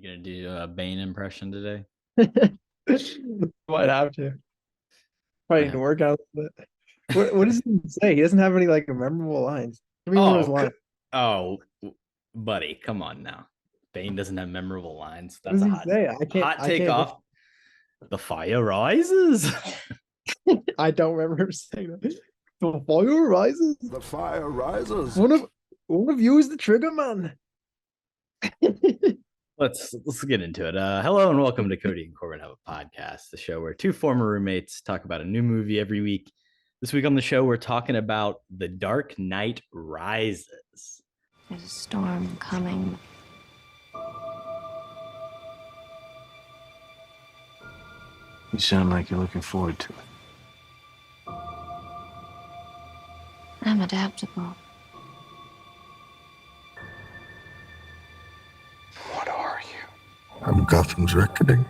You gonna do a Bane impression today? Might have to. Probably need Yeah. to work out a little bit. What does he say? He doesn't have any like memorable lines. Give me one of his Oh, lines. oh, buddy, come on now. Bane doesn't have memorable lines. What That's does a he hot say? hot I take can't off. The fire rises. I don't remember him saying that. The fire rises. The fire rises. One of one of you is the trigger man. Let's get into it. Hello and welcome to Kody and Korbin Have a Podcast, the show where two former roommates talk about a new movie every week. This week on the show, we're talking about The Dark Knight Rises. There's a storm coming. You sound like you're looking forward to it. I'm adaptable. What are you? I'm Gotham's reckoning.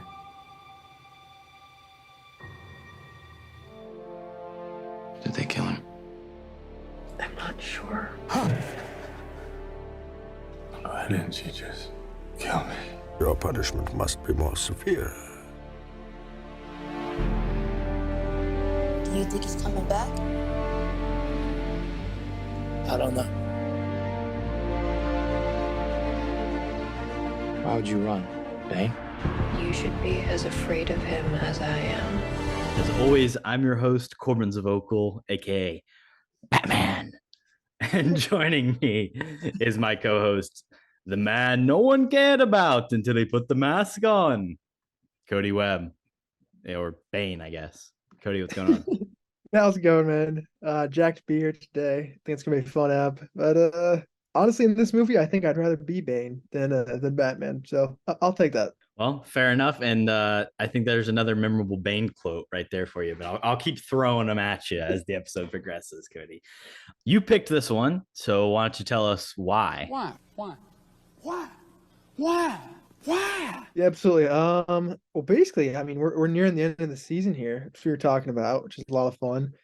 Did they kill him? I'm not sure. Why didn't you just kill me? Your punishment must be more severe. Do you think he's coming back? I don't know. Why would you run, Bane? You should be as afraid of him as I am. As always, I'm your host, Corbin Zavocal, aka Batman. And joining me is my co-host, the man no one cared about until he put the mask on, Kody Webb. Or Bane, I guess. Kody, what's going on? How's it going, man? Jacked to be here today. I think it's gonna be a fun app. But honestly, in this movie, I think I'd rather be Bane than Batman. So I'll take that. Well, fair enough. And I think there's another memorable Bane quote right there for you, but I'll keep throwing them at you as the episode progresses, Kody. You picked this one, so why don't you tell us why? Why? Yeah, absolutely. Well, basically, I mean, we're nearing the end of the season here, which we were talking about, which is a lot of fun.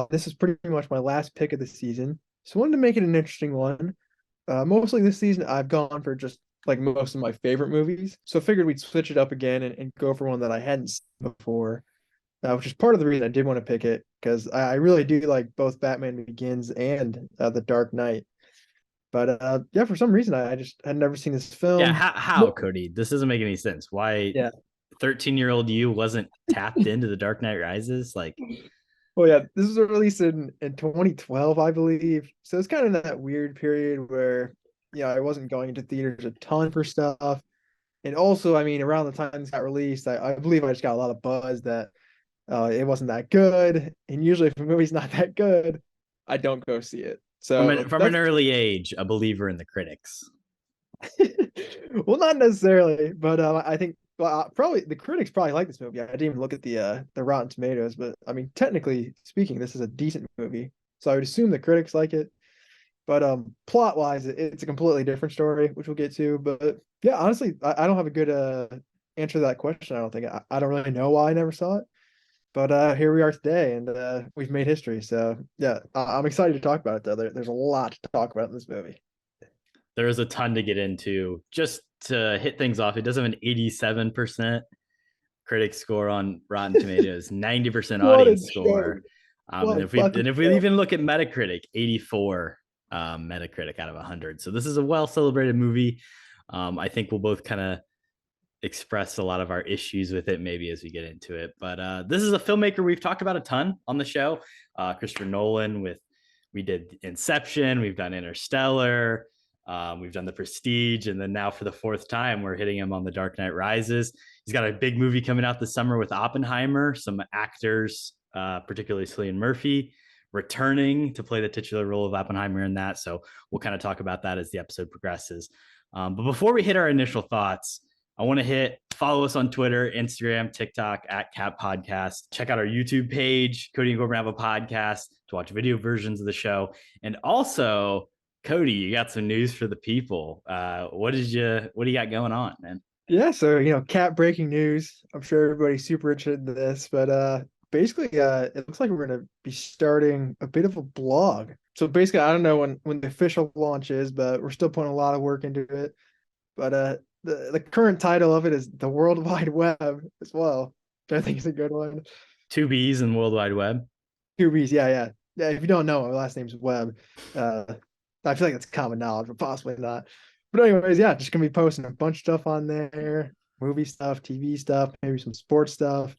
This is pretty much my last pick of the season, so I wanted to make it an interesting one. Mostly this season, I've gone for just like most of my favorite movies, so I figured we'd switch it up again and go for one that I hadn't seen before, which is part of the reason I did want to pick it because I really do like both Batman Begins and The Dark Knight. But yeah, for some reason, I just had never seen this Yeah, film. how, Kody? This doesn't make any sense. Why Yeah. 13-year-old you wasn't tapped into The Dark Knight Rises? Like, Well, yeah, this was released in 2012, I believe. So it's kind of that weird period where, I wasn't going into theaters a ton for stuff. And also, I mean, around the time this got released, I believe I just got a lot of buzz that it wasn't that good. And usually, if a movie's not that good, I don't go see it. So from an early age, a believer in the critics. well, not necessarily, but I think probably the critics probably like this movie. I didn't even look at the Rotten Tomatoes, but I mean, technically speaking, this is a decent movie, so I would assume the critics like it. But plot wise, it's a completely different story, which we'll get to. But yeah, honestly, I don't have a good answer to that question. I don't think I don't really know why I never saw it. But here we are today, and we've made history. So yeah, I'm excited to talk about it. Though there's a lot to talk about in this movie. There is a ton to get into. Just to hit things off, it does have an 87% critic score on Rotten Tomatoes, 90% audience score. And if we even look at Metacritic, 84 Metacritic out of 100. So this is a well celebrated movie. I think we'll both kind of express a lot of our issues with it maybe as we get into it. But this is a filmmaker we've talked about a ton on the show. Christopher Nolan we did Inception, we've done Interstellar, we've done The Prestige, and then now for the fourth time, we're hitting him on The Dark Knight Rises. He's got a big movie coming out this summer with Oppenheimer, some actors, particularly Cillian Murphy, returning to play the titular role of Oppenheimer in that. So we'll kind of talk about that as the episode progresses. But before we hit our initial thoughts, I want to follow us on Twitter, Instagram, TikTok at KHAP Podcast. Check out our YouTube page, Kody and Korbin Have a Podcast, to watch video versions of the show. And also, Kody, you got some news for the people. What do you got going on, man? Yeah, so cat breaking news. I'm sure everybody's super interested in this, but basically, it looks like we're gonna be starting a bit of a blog. So basically, I don't know when the official launch is, but we're still putting a lot of work into it. But the current title of it is The World Wide Web as well, which I think is a good one. 2 B's in World Wide Web. 2 B's, yeah. If you don't know, my last name's Webb. I feel like that's common knowledge, but possibly not. But anyways, yeah, just gonna be posting a bunch of stuff on there, movie stuff, TV stuff, maybe some sports stuff.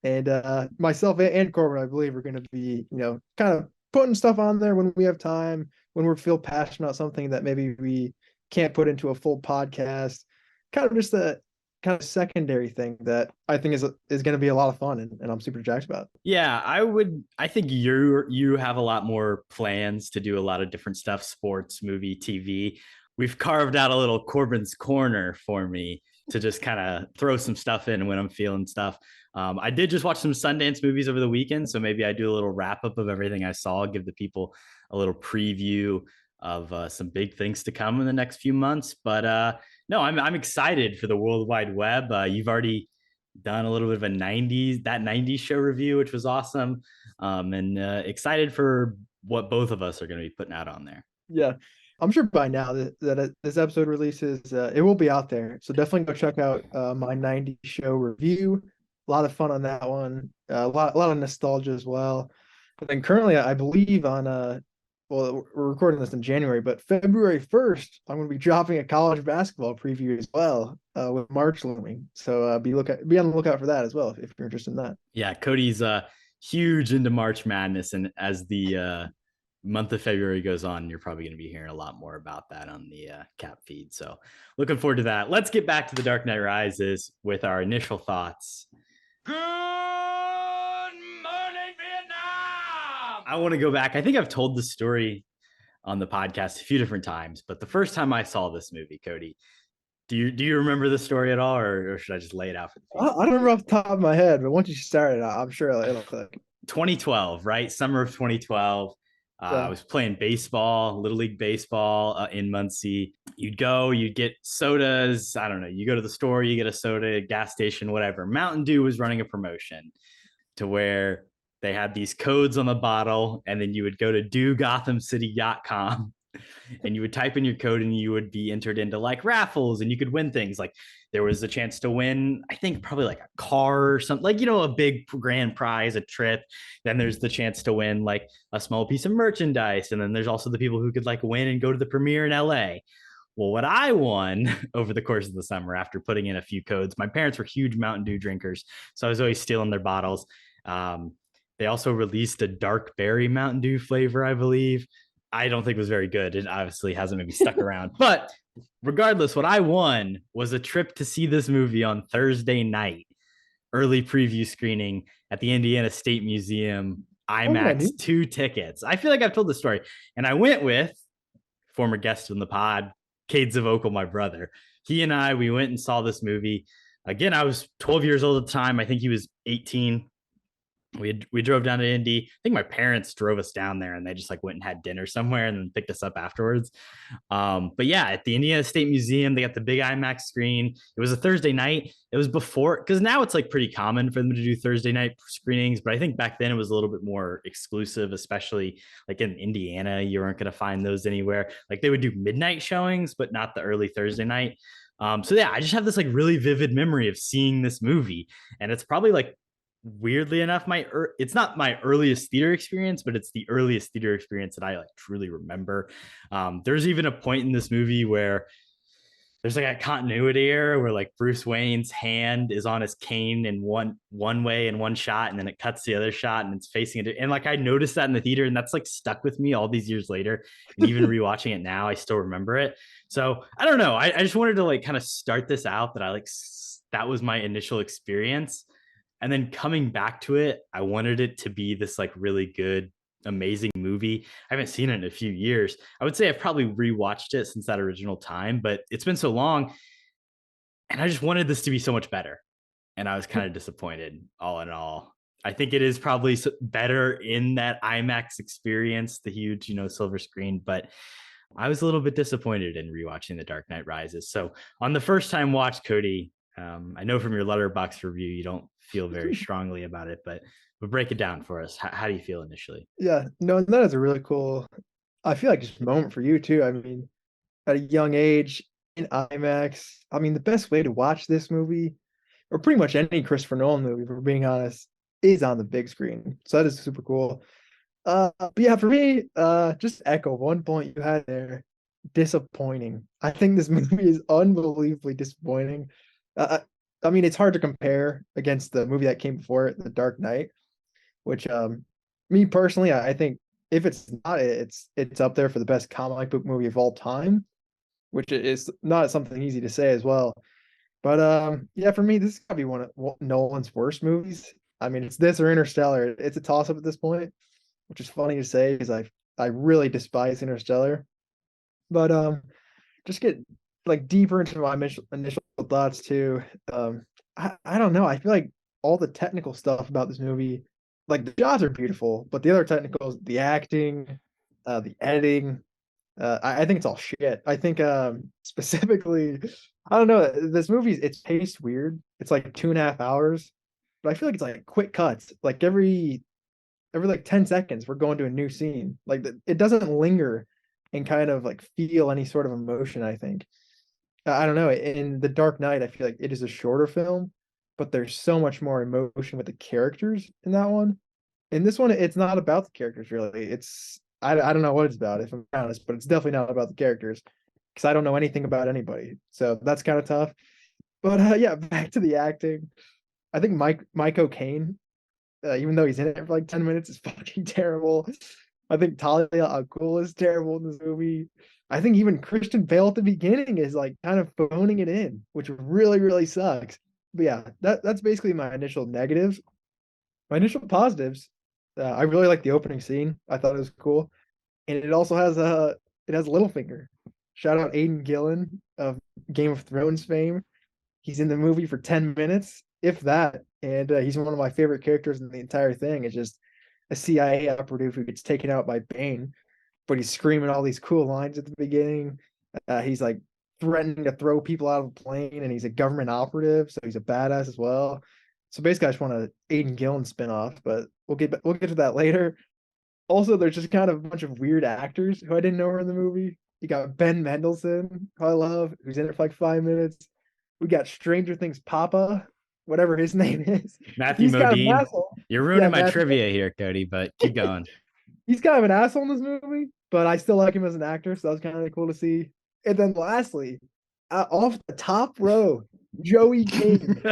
And myself and Corbin, I believe, are gonna be, kind of putting stuff on there when we have time, when we feel passionate about something that maybe we can't put into a full podcast. Kind of just a kind of secondary thing that I think is going to be a lot of fun, and I'm super jacked about. Yeah, I think you have a lot more plans to do a lot of different stuff, sports, movie, TV. We've carved out a little Corbin's corner for me to just kind of throw some stuff in when I'm feeling stuff. I did just watch some Sundance movies over the weekend, so maybe I do a little wrap up of everything I saw, give the people a little preview of some big things to come in the next few months. But no, I'm excited for the World Wide Web. You've already done a little bit of a 90s show review, which was awesome. And excited for what both of us are going to be putting out on there. Yeah. I'm sure by now that this episode releases, it will be out there. So definitely go check out my 90s show review. A lot of fun on that one. A lot of nostalgia as well. But then currently, I believe on well, we're recording this in January, but February 1st, I'm going to be dropping a college basketball preview as well, with March looming. So be on the lookout for that as well if you're interested in that. Yeah, Cody's huge into March Madness, and as the month of February goes on, you're probably going to be hearing a lot more about that on the KHAP feed. So looking forward to that. Let's get back to The Dark Knight Rises with our initial thoughts. Good morning, Vietnam! I want to go back. I think I've told the story on the podcast a few different times, but the first time I saw this movie, Kody, do you remember the story at all, or should I just lay it out for the people? I don't remember off the top of my head, but once you start it, I'm sure it'll click. 2012, right? Summer of 2012. I was playing baseball, Little League baseball in Muncie. You'd get sodas. I don't know. You go to the store, you get a soda, gas station, whatever. Mountain Dew was running a promotion to where they had these codes on the bottle, and then you would go to DoGothamCity.com and you would type in your code and you would be entered into like raffles, and you could win things. Like there was a chance to win, I think probably like a car or something, like, a big grand prize, a trip. Then there's the chance to win like a small piece of merchandise. And then there's also the people who could like win and go to the premiere in LA. Well, what I won over the course of the summer after putting in a few codes, my parents were huge Mountain Dew drinkers, so I was always stealing their bottles. They also released a dark berry Mountain Dew flavor, I believe. I don't think it was very good. It obviously hasn't maybe stuck around. But regardless, what I won was a trip to see this movie on Thursday night, early preview screening at the Indiana State Museum, IMAX, 2 tickets. I feel like I've told the story. And I went with former guest on the pod, Cade Zavocal, my brother. He and we went and saw this movie. Again, I was 12 years old at the time. I think he was 18. We drove down to Indy. I think my parents drove us down there, and they just like went and had dinner somewhere and then picked us up afterwards. But yeah, at the Indiana State Museum, they got the big IMAX screen. It was a Thursday night. It was before, because now it's like pretty common for them to do Thursday night screenings, but I think back then it was a little bit more exclusive, especially like in Indiana. You weren't going to find those anywhere. Like they would do midnight showings, but not the early Thursday night. So yeah, I just have this like really vivid memory of seeing this movie, and it's probably like, weirdly enough, it's not my earliest theater experience, but it's the earliest theater experience that I like truly remember. There's even a point in this movie where there's like a continuity error where like Bruce Wayne's hand is on his cane in one way in one shot, and then it cuts the other shot and it's facing it. And like I noticed that in the theater, and that's like stuck with me all these years later. And even rewatching it now, I still remember it. So I don't know. I just wanted to like kind of start this out that that was my initial experience. And then coming back to it, I wanted it to be this like really good, amazing movie. I haven't seen it in a few years. I would say I've probably rewatched it since that original time, but it's been so long. And I just wanted this to be so much better. And I was kind of disappointed all in all. I think it is probably better in that IMAX experience, the huge, silver screen, but I was a little bit disappointed in rewatching The Dark Knight Rises. So on the first time watch, Kody, I know from your Letterboxd review, you don't feel very strongly about it, but break it down for us. How do you feel initially? Yeah, no, that is a really cool, I feel like just moment for you too. I mean, at a young age, in IMAX. I mean, the best way to watch this movie, or pretty much any Christopher Nolan movie, if we're being honest, is on the big screen. So that is super cool. But yeah, for me, just echo one point you had there. Disappointing. I think this movie is unbelievably disappointing. Uh, I mean, it's hard to compare against the movie that came before it, The Dark Knight, which me personally, I think if it's not, it's up there for the best comic book movie of all time, which is not something easy to say as well. But yeah, for me, this is gotta be one of Nolan's worst movies. I mean, it's this or Interstellar. It's a toss up at this point, which is funny to say because I really despise Interstellar. But just get like deeper into my initial thoughts too. I don't know. I feel like all the technical stuff about this movie, like the shots are beautiful, but the other technicals, the acting, the editing, I think it's all shit. I think specifically, I don't know. This movie, it's paced weird. It's like 2.5 hours, but I feel like it's like quick cuts. Like every like 10 seconds, we're going to a new scene. Like it doesn't linger and kind of like feel any sort of emotion, I think. I don't know. In The Dark Knight, I feel like it is a shorter film, but there's so much more emotion with the characters in that one. In this one, it's not about the characters really. I don't know what it's about, if I'm honest, but it's definitely not about the characters because I don't know anything about anybody. So that's kind of tough. But yeah, back to the acting. I think Mike O'Kane, even though he's in it for like 10 minutes, is fucking terrible. I think Talia al Ghul is terrible in this movie. I think even Christian Bale at the beginning is like kind of phoning it in, which really, really sucks. But yeah, that's basically my initial negatives. My initial positives, I really like the opening scene. I thought it was cool, and it also has Littlefinger. Shout out Aidan Gillen of Game of Thrones fame. He's in the movie for 10 minutes, if that, and he's one of my favorite characters in the entire thing. It's just a CIA operative who gets taken out by Bane, but he's screaming all these cool lines at the beginning. He's like threatening to throw people out of a plane, and he's a government operative, so he's a badass as well. So basically, I just want a Aidan Gillen spinoff, but we'll get to that later. Also, there's just kind of a bunch of weird actors who I didn't know were in the movie. You got Ben Mendelsohn, who I love, who's in it for like 5 minutes. We got Stranger Things Papa, whatever his name is. Matthew He's kind of an Modine. asshole. You're ruining my Matthew. trivia here, Kody, but keep going. He's kind of an asshole in this movie, but I still like him as an actor, so that was kind of cool to see. And then lastly, off the top row, Joey King.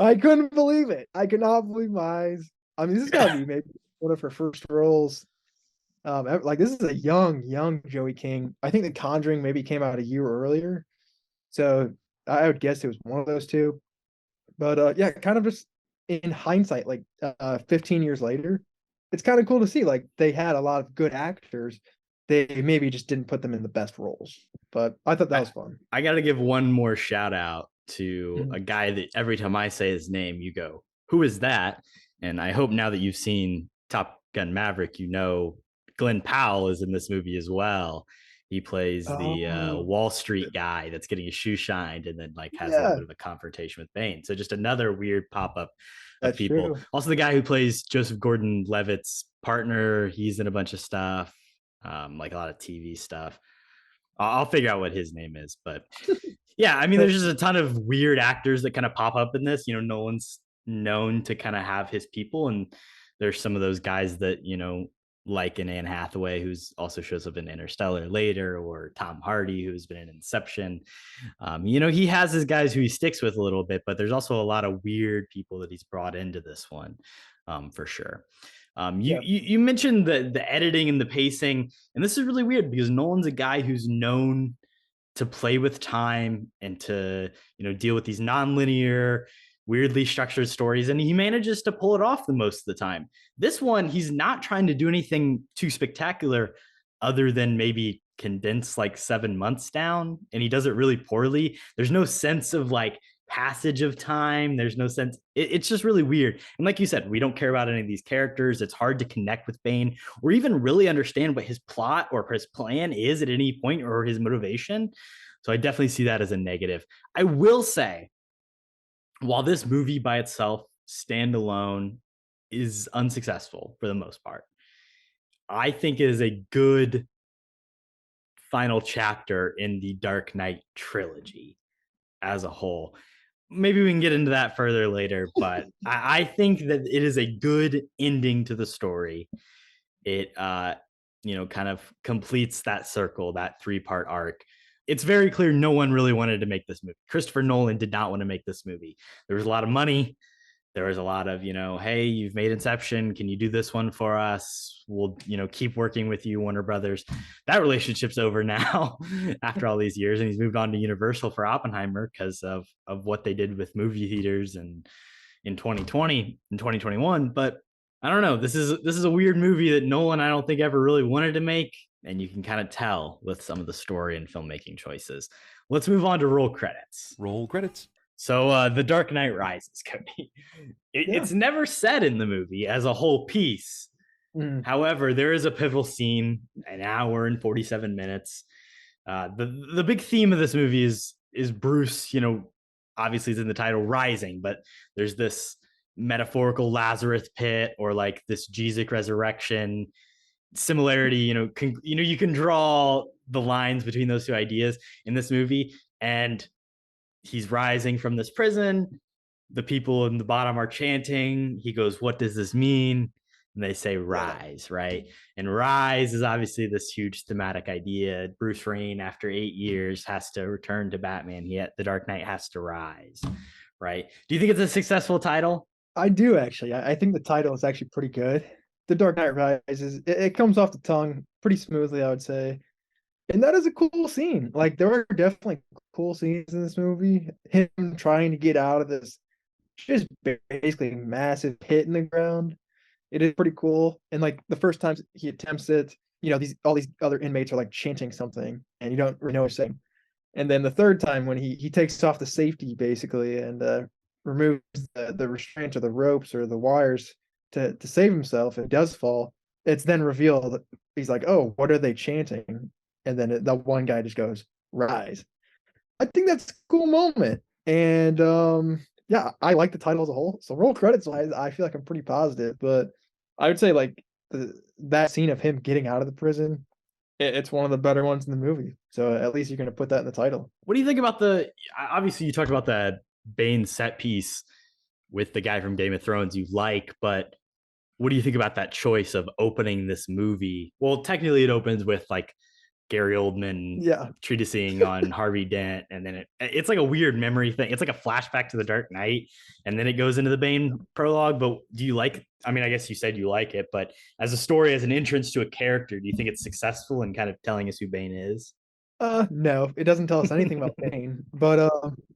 I couldn't believe it. I could not believe my eyes. I mean, this has got to be maybe one of her first roles. Like this is a young Joey King. I think The Conjuring maybe came out a year earlier, so I would guess it was one of those two. But yeah, kind of just in hindsight, like 15 years later, it's kind of cool to see like they had a lot of good actors. They maybe just didn't put them in the best roles, but I thought that was fun. I got to give one more shout out to a guy that every time I say his name, you go, "Who is that?" And I hope now that you've seen Top Gun Maverick, you know Glenn Powell is in this movie as well. He plays the Wall Street guy that's getting his shoe shined and then like has a little bit of a confrontation with Bane. So just another weird pop-up of people. True. Also the guy who plays Joseph Gordon-Levitt's partner, he's in a bunch of stuff, like a lot of TV stuff. I'll figure out what his name is, but yeah, I mean, there's just a ton of weird actors that kind of pop up in this. You know, Nolan's known to kind of have his people, and there's some of those guys that, you know, like an Anne Hathaway, who's also shows up in Interstellar later, or Tom Hardy, who's been in Inception. You know, he has his guys who he sticks with a little bit, but there's also a lot of weird people that he's brought into this one, for sure. You mentioned the editing and the pacing, and this is really weird because Nolan's a guy who's known to play with time and to, you know, deal with these nonlinear, weirdly structured stories, and he manages to pull it off the most of the time. This one, he's not trying to do anything too spectacular other than maybe condense like 7 months down, and he does it really poorly. There's no sense of like passage of time. There's no sense. It's just really weird. And like you said, we don't care about any of these characters. It's hard to connect with Bane or even really understand what his plot or his plan is at any point or his motivation. So I definitely see that as a negative. I will say, while this movie by itself, standalone, is unsuccessful for the most part, I think it is a good final chapter in the Dark Knight trilogy as a whole. Maybe we can get into that further later, but I think that it is a good ending to the story. It kind of completes that circle, that 3-part arc. It's very clear no one really wanted to make this movie. Christopher Nolan did not want to make this movie. There was a lot of money. There was a lot of, hey, you've made Inception. Can you do this one for us? We'll, keep working with you, Warner Brothers. That relationship's over now after all these years. And he's moved on to Universal for Oppenheimer because of what they did with movie theaters and in 2020 and 2021. But I don't know. This is a weird movie that Nolan, I don't think, ever really wanted to make. And you can kind of tell with some of the story and filmmaking choices. Let's move on to roll credits. Roll credits. So The Dark Knight Rises, Kody. It's never said in the movie as a whole piece. However, there is a pivotal scene, an hour and 47 minutes. The big theme of this movie is Bruce, obviously it's in the title, rising, but there's this metaphorical Lazarus pit or like this Jesus resurrection similarity. You can draw the lines between those two ideas in this movie, and he's rising from this prison. The people in the bottom are chanting. He goes, "What does this mean?" And they say, "Rise," right? And rise is obviously this huge thematic idea. Bruce Wayne, after 8 years, has to return to Batman. Yet the Dark Knight has to rise, right? Do you think it's a successful title? I do, actually. I think the title is actually pretty good. The Dark Knight Rises, it comes off the tongue pretty smoothly, I would say. And that is a cool scene. Like, there are definitely cool scenes in this movie. Him trying to get out of this just basically massive pit in the ground. It is pretty cool. And like the first time he attempts it, all these other inmates are like chanting something and you don't really know what he's saying. And then the third time when he takes off the safety basically and removes the restraint or the ropes or the wires to save himself, and does fall, it's then revealed that he's like, "Oh, what are they chanting?" And then the one guy just goes, "Rise." I think that's a cool moment. And yeah, I like the title as a whole. So roll credits wise, I feel like I'm pretty positive. But I would say like that scene of him getting out of the prison, it's one of the better ones in the movie. So at least you're going to put that in the title. What do you think about obviously you talked about that Bane set piece with the guy from Game of Thrones you like, but what do you think about that choice of opening this movie? Well, technically it opens with like Gary Oldman treatising on Harvey Dent, and then it's like a weird memory thing. It's like a flashback to the Dark Knight, and then it goes into the Bane prologue. But do you like, I mean, I guess you said you like it, but as a story, as an entrance to a character, do you think it's successful in kind of telling us who Bane is? No, it doesn't tell us anything about Bane, but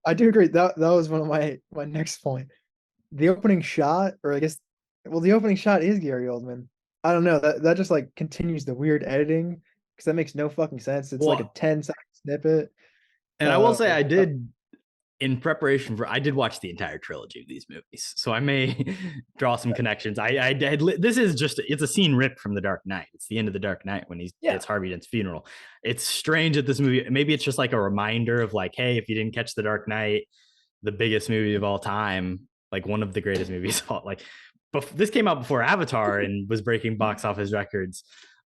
I do agree that was one of my next point. The opening shot, or I guess, well, the opening shot is Gary Oldman. I don't know, that just like continues the weird editing, because that makes no fucking sense. It's like a 10-second snippet. And I will say I did, in preparation for, I did watch the entire trilogy of these movies, so I may draw some connections. This is just, it's a scene ripped from The Dark Knight. It's the end of The Dark Knight when it's Harvey Dent's funeral. It's strange that this movie, maybe it's just like a reminder of like, hey, if you didn't catch The Dark Knight, the biggest movie of all time, like one of the greatest movies of all, like, this came out before Avatar and was breaking box office records.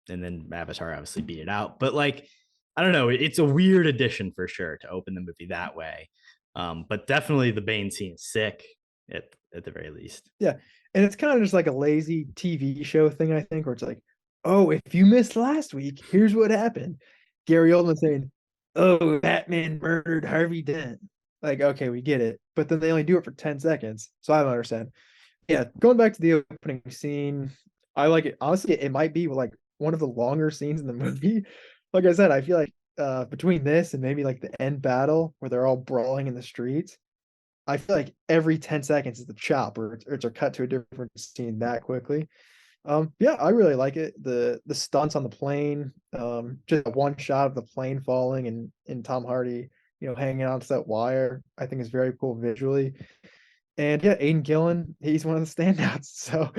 And then Avatar obviously beat it out. But like, I don't know, it's a weird addition for sure to open the movie that way. But definitely the Bane scene is sick at the very least. Yeah. And it's kind of just like a lazy TV show thing, I think, where it's like, "Oh, if you missed last week, here's what happened." Gary Oldman saying, "Oh, Batman murdered Harvey Dent." Like, okay, we get it. But then they only do it for 10 seconds. So I don't understand. Yeah, going back to the opening scene, I like it. Honestly, it might be like one of the longer scenes in the movie. Like I said, I feel like between this and maybe like the end battle where they're all brawling in the streets, I feel like every 10 seconds is the chop or it's a cut to a different scene that quickly. Yeah, I really like it. The stunts on the plane, just one shot of the plane falling and Tom Hardy, hanging onto that wire, I think is very cool visually. And yeah, Aidan Gillen, he's one of the standouts. So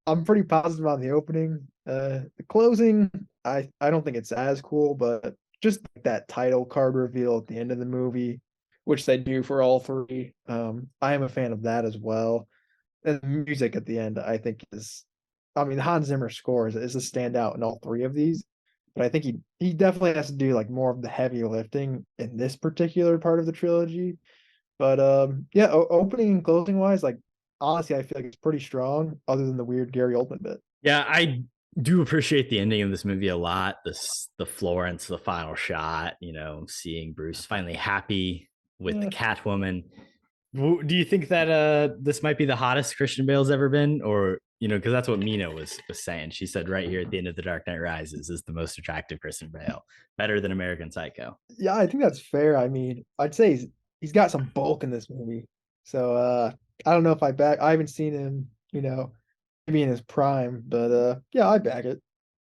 I'm pretty positive on the opening. The closing, I don't think it's as cool, but just that title card reveal at the end of the movie, which they do for all three. I am a fan of that as well. And the music at the end, I think Hans Zimmer score is a standout in all three of these. but I think he definitely has to do like more of the heavy lifting in this particular part of the trilogy. But yeah, opening and closing wise, like honestly, I feel like it's pretty strong, other than the weird Gary Oldman bit. Yeah, I do appreciate the ending of this movie a lot. The Florence, the final shot, seeing Bruce finally happy with the Catwoman. Do you think that this might be the hottest Christian Bale's ever been, or because that's what Mina was saying. She said right here at the end of The Dark Knight Rises is the most attractive Christian Bale, better than American Psycho. Yeah, I think that's fair. I mean, I'd say he's got some bulk in this movie. So I don't know if I haven't seen him, maybe in his prime, but yeah, I back it.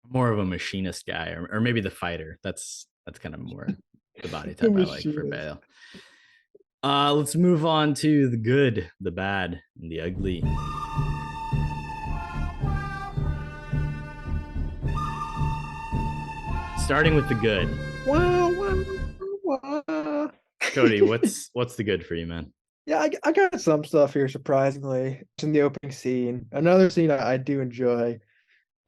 More of a machinist guy, or maybe the fighter. That's kind of more the body type I like for Bale. Let's move on to the good, the bad, and the ugly. Starting with the good. Kody, what's the good for you, man? Yeah, I got some stuff here, surprisingly. It's in the opening scene. Another scene I do enjoy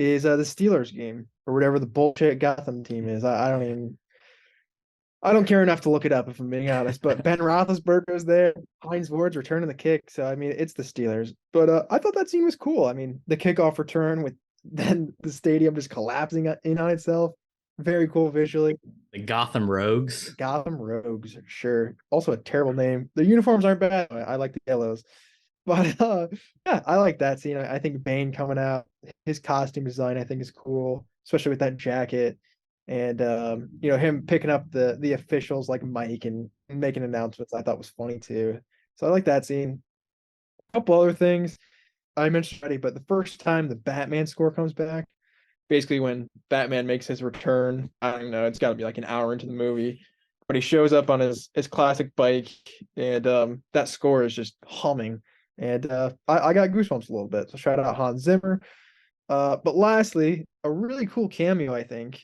is the Steelers game, or whatever the bullshit Gotham team is. I don't care enough to look it up, if I'm being honest. But Ben Roethlisberger's there, Hines Ward's returning the kick. So I mean, it's the Steelers. But I thought that scene was cool. I mean, the kickoff return with then the stadium just collapsing in on itself. Very cool visually. The Gotham Rogues. Gotham Rogues, sure. Also a terrible name. The uniforms aren't bad. I like the yellows. But yeah, I like that scene. I think Bane coming out, his costume design I think is cool, especially with that jacket. And him picking up the officials like Mike and making announcements I thought was funny too. So I like that scene. A couple other things I mentioned already, but the first time the Batman score comes back, basically when Batman makes his return, I don't know, it's got to be like an hour into the movie, but he shows up on his classic bike, and that score is just humming, and I got goosebumps a little bit. So shout out Hans Zimmer. But lastly, a really cool cameo, I think,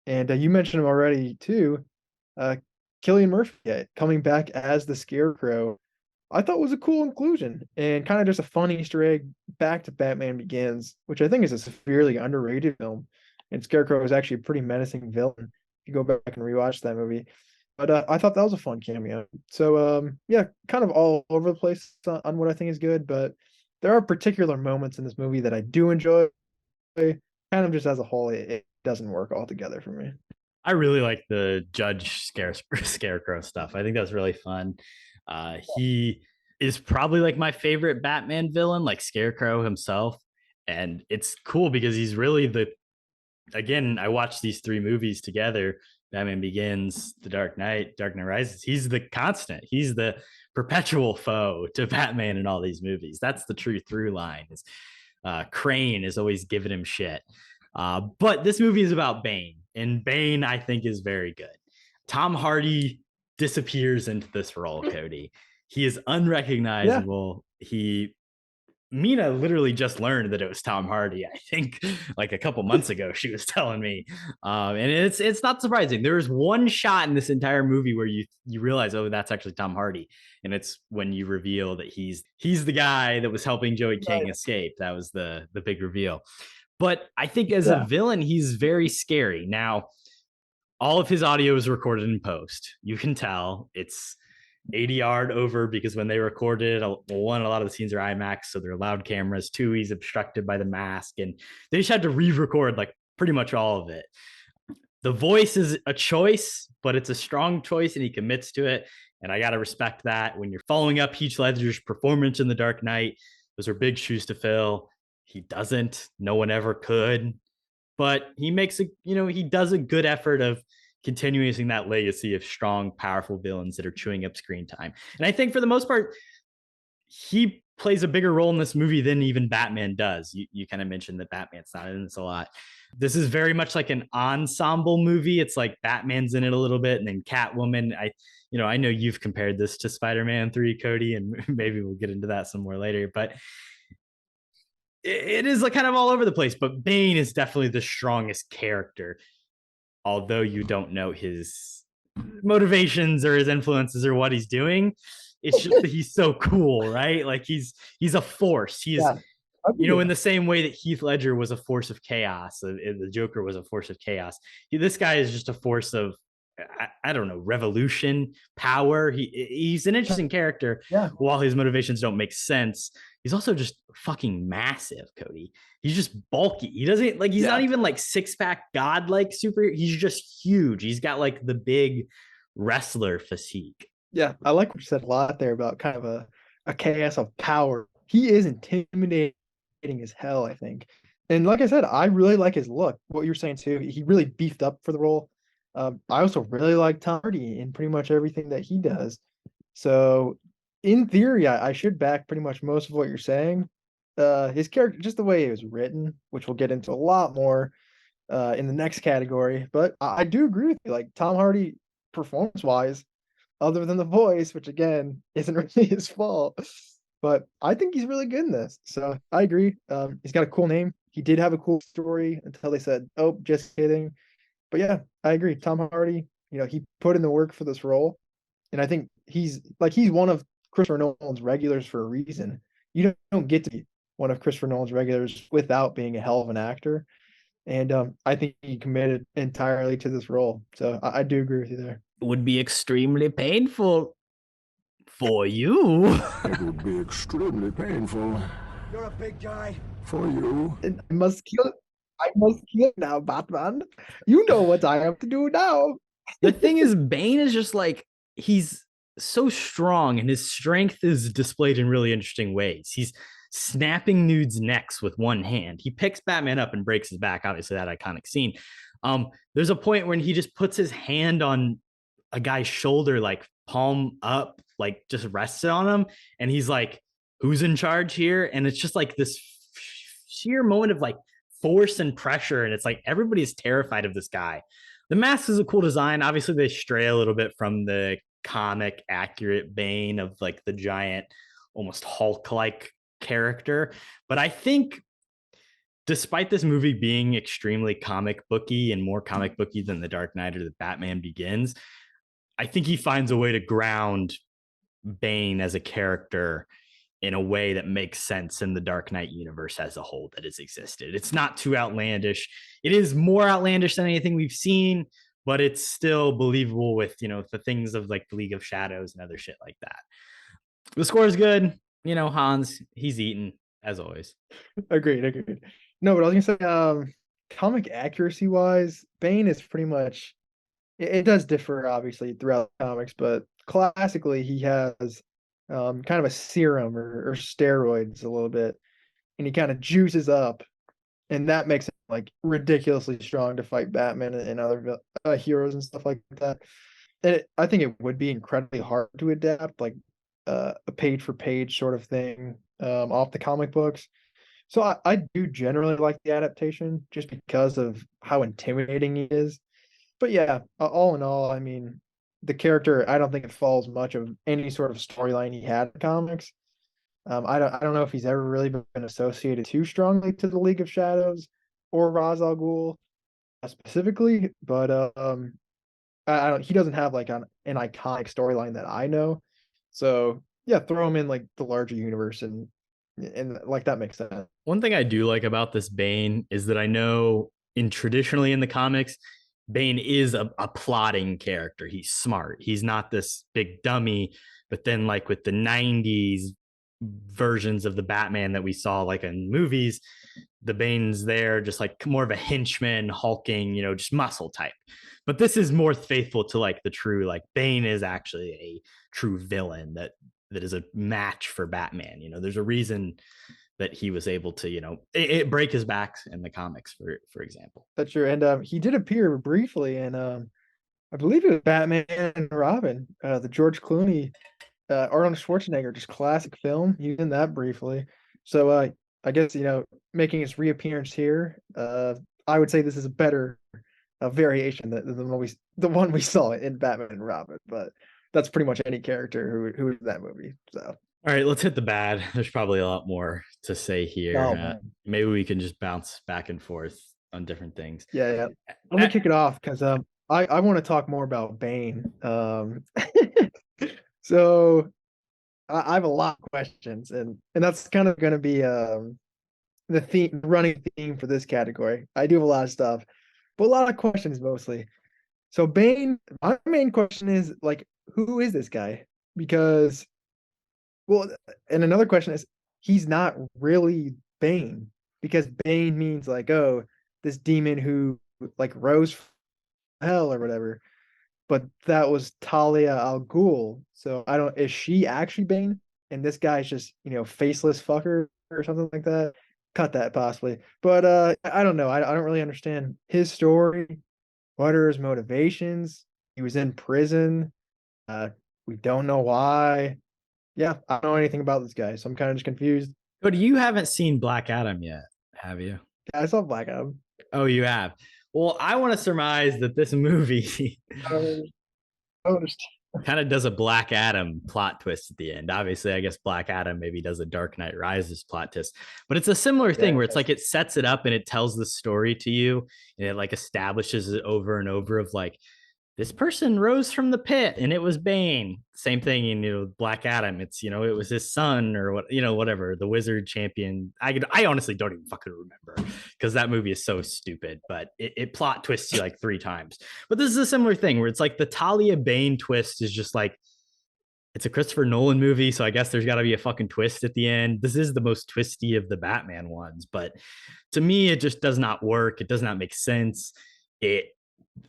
and you mentioned him already too. Cillian Murphy coming back as the Scarecrow, I thought was a cool inclusion and kind of just a fun Easter egg back to Batman Begins, which I think is a severely underrated film. And Scarecrow is actually a pretty menacing villain if you go back and rewatch that movie. But I thought that was a fun cameo. So yeah, kind of all over the place on what I think is good, but there are particular moments in this movie that I do enjoy. Kind of just as a whole, it doesn't work altogether for me. I really like the Judge Scarecrow stuff. I think that's really fun. He is probably like my favorite Batman villain, like Scarecrow himself. And it's cool because he's really again, I watched these three movies together, Batman Begins, The Dark Knight Rises. He's the constant. He's the perpetual foe to Batman in all these movies. That's the true through line. Crane is always giving him shit. But this movie is about Bane, and Bane, I think, is very good. Tom Hardy disappears into this role, Kody. He is unrecognizable. Yeah. Mina literally just learned that it was Tom Hardy. I think like a couple months ago, she was telling me, and it's not surprising. There is one shot in this entire movie where you realize, oh, that's actually Tom Hardy, and it's when you reveal that he's the guy that was helping Joey King escape. That was the big reveal. But I think as a villain, he's very scary. Now, all of his audio is recorded in post. You can tell it's ADR'd over because when they recorded, one, a lot of the scenes are IMAX, so they're loud cameras. Two, he's obstructed by the mask, and they just had to re-record like pretty much all of it. The voice is a choice, but it's a strong choice, and he commits to it. And I got to respect that. When you're following up Heath Ledger's performance in The Dark Knight, those are big shoes to fill. He doesn't. No one ever could. But he makes he does a good effort of continuing that legacy of strong, powerful villains that are chewing up screen time. And I think for the most part, he plays a bigger role in this movie than even Batman does. You kind of mentioned that Batman's not in this a lot. This is very much like an ensemble movie. It's like Batman's in it a little bit, and then Catwoman. I know you've compared this to Spider-Man 3, Kody, and maybe we'll get into that some more later, but it is like kind of all over the place. But Bane is definitely the strongest character, although you don't know his motivations or his influences or what he's doing. It's just that he's so cool, right? Like he's a force. in the same way that Heath Ledger was a force of chaos, the Joker was a force of chaos. This guy is just a force of, I don't know, revolution, power. He's an interesting character. Yeah. While his motivations don't make sense, he's also just fucking massive, Kody. He's just bulky. He doesn't like. He's not even like six-pack godlike super. He's just huge. He's got like the big wrestler physique. Yeah, I like what you said a lot there about kind of a chaos of power. He is intimidating as hell, I think. And like I said, I really like his look. What you're saying too, he really beefed up for the role. I also really like Tom Hardy in pretty much everything that he does. So in theory, I should back pretty much most of what you're saying. His character, just the way it was written, which we'll get into a lot more in the next category. But I do agree with you. Like Tom Hardy, performance-wise, other than the voice, which again isn't really his fault. But I think he's really good in this. So I agree. He's got a cool name. He did have a cool story until they said, "Oh, just kidding." But yeah, I agree. Tom Hardy, he put in the work for this role. And I think he's one of Christopher Nolan's regulars for a reason. You don't get to be one of Christopher Nolan's regulars without being a hell of an actor. And I think he committed entirely to this role. So I do agree with you there. It would be extremely painful for you. It would be extremely painful. You're a big guy. For you. And I must kill now, Batman. You know what I have to do now. The thing is, Bane is just like, he's so strong and his strength is displayed in really interesting ways. He's snapping nudes' necks with one hand. He picks Batman up and breaks his back. Obviously, that iconic scene. There's a point when he just puts his hand on a guy's shoulder, like palm up, like just rests it on him. And he's like, who's in charge here? And it's just like this sheer moment of like force and pressure. And it's like, everybody's terrified of this guy. The mask is a cool design. Obviously, they stray a little bit from the comic accurate Bane of like the giant, almost Hulk-like character. But I think despite this movie being extremely comic booky and more comic booky than The Dark Knight or The Batman Begins, I think he finds a way to ground Bane as a character in a way that makes sense in the Dark Knight universe as a whole that has existed. It's not too outlandish. It is more outlandish than anything we've seen, but it's still believable with, the things of like the League of Shadows and other shit like that. The score is good. Hans, he's eaten as always. Agreed. No, but I was gonna say, comic accuracy wise, Bane is pretty much, it does differ obviously throughout comics, but classically he has kind of a serum or steroids a little bit, and he kind of juices up, and that makes him like ridiculously strong to fight Batman and other heroes and stuff like that. And I think it would be incredibly hard to adapt, like a page for page sort of thing off the comic books. So I do generally like the adaptation just because of how intimidating he is. But yeah, all in all, I mean, the character, I don't think it follows much of any sort of storyline he had in comics. I don't know if he's ever really been associated too strongly to the League of Shadows or Ra's al Ghul specifically, but I don't. He doesn't have like an iconic storyline that I know. So yeah, throw him in like the larger universe, and like that makes sense. One thing I do like about this Bane is that I know traditionally in the comics, Bane is a plotting character. He's smart. He's not this big dummy. But then like with the 90s versions of the Batman that we saw like in movies, the Bane's there just like more of a henchman, hulking, just muscle type. But this is more faithful to like the true, like Bane is actually a true villain that is a match for Batman. There's a reason that he was able to, break his back in the comics, for example. That's true. And he did appear briefly in, I believe it was Batman and Robin, the George Clooney, Arnold Schwarzenegger, just classic film. He was in that briefly. So I guess, making his reappearance here, I would say this is a better variation than the one we saw in Batman and Robin. But that's pretty much any character who is in that movie. So. All right, let's hit the bad. There's probably a lot more to say here. Maybe we can just bounce back and forth on different things. Yeah. Let me kick it off because I want to talk more about Bane. So I have a lot of questions, and that's kind of going to be the running theme for this category. I do have a lot of stuff, but a lot of questions mostly. So Bane, my main question is like, who is this guy? Because, well, and another question is, he's not really Bane, because Bane means like, oh, this demon who like rose from hell or whatever. But that was Talia al Ghul. So I don't, is she actually Bane? And this guy's just, faceless fucker or something like that. Cut that possibly. But I don't know. I don't really understand his story. What are his motivations? He was in prison. We don't know why. Yeah, I don't know anything about this guy, so I'm kind of just confused. But you haven't seen Black Adam yet, have you? I saw Black Adam. Oh, you have. Well, I want to surmise that this movie kind of does a Black Adam plot twist at the end. Obviously, I guess Black Adam maybe does a Dark Knight Rises plot twist, but it's a similar thing where it's like it sets it up and it tells the story to you, and it like establishes it over and over of like, this person rose from the pit and it was Bane. Same thing in Black Adam. It's it was his son or whatever, the wizard champion. I honestly don't even fucking remember because that movie is so stupid, but it plot twists you like 3 times. But this is a similar thing where it's like the Talia Bane twist is just like, it's a Christopher Nolan movie, so I guess there's got to be a fucking twist at the end. This is the most twisty of the Batman ones, but to me, it just does not work. It does not make sense. It,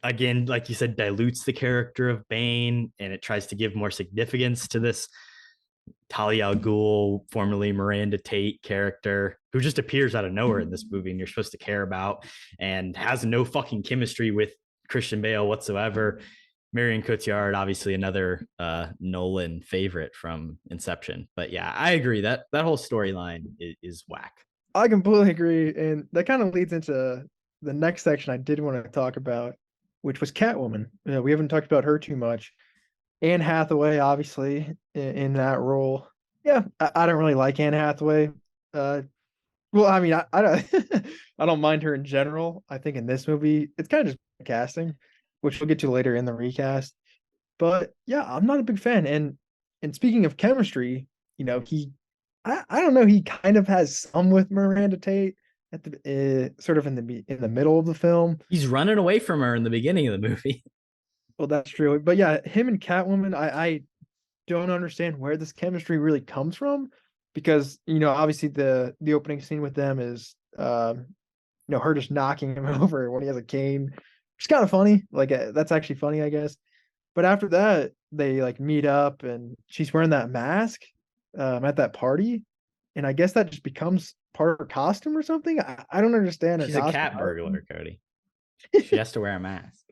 again, like you said, dilutes the character of Bane, and it tries to give more significance to this Talia al Ghul, formerly Miranda Tate character, who just appears out of nowhere in this movie and you're supposed to care about, and has no fucking chemistry with Christian Bale whatsoever. Marion Cotillard, obviously another Nolan favorite from Inception. But yeah, I agree that whole storyline is whack. I completely agree, and that kind of leads into the next section I did want to talk about, which was Catwoman. We haven't talked about her too much. Anne Hathaway, obviously, in that role. Yeah, I don't really like Anne Hathaway. Well, I mean, I don't, I don't mind her in general. I think in this movie, it's kind of just casting, which we'll get to later in the recast. But yeah, I'm not a big fan. And speaking of chemistry, I don't know, he kind of has some with Miranda Tate at the sort of in the middle of the film. He's running away from her in the beginning of the movie. Well, that's true. But yeah, him and Catwoman, I don't understand where this chemistry really comes from, because obviously the opening scene with them is her just knocking him over when he has a cane. It's kind of funny. Like that's actually funny, I guess. But after that, they like meet up and she's wearing that mask at that party, and I guess that just becomes part of her costume or something. I don't understand. She's a cat burglar, Kody. She has to wear a mask.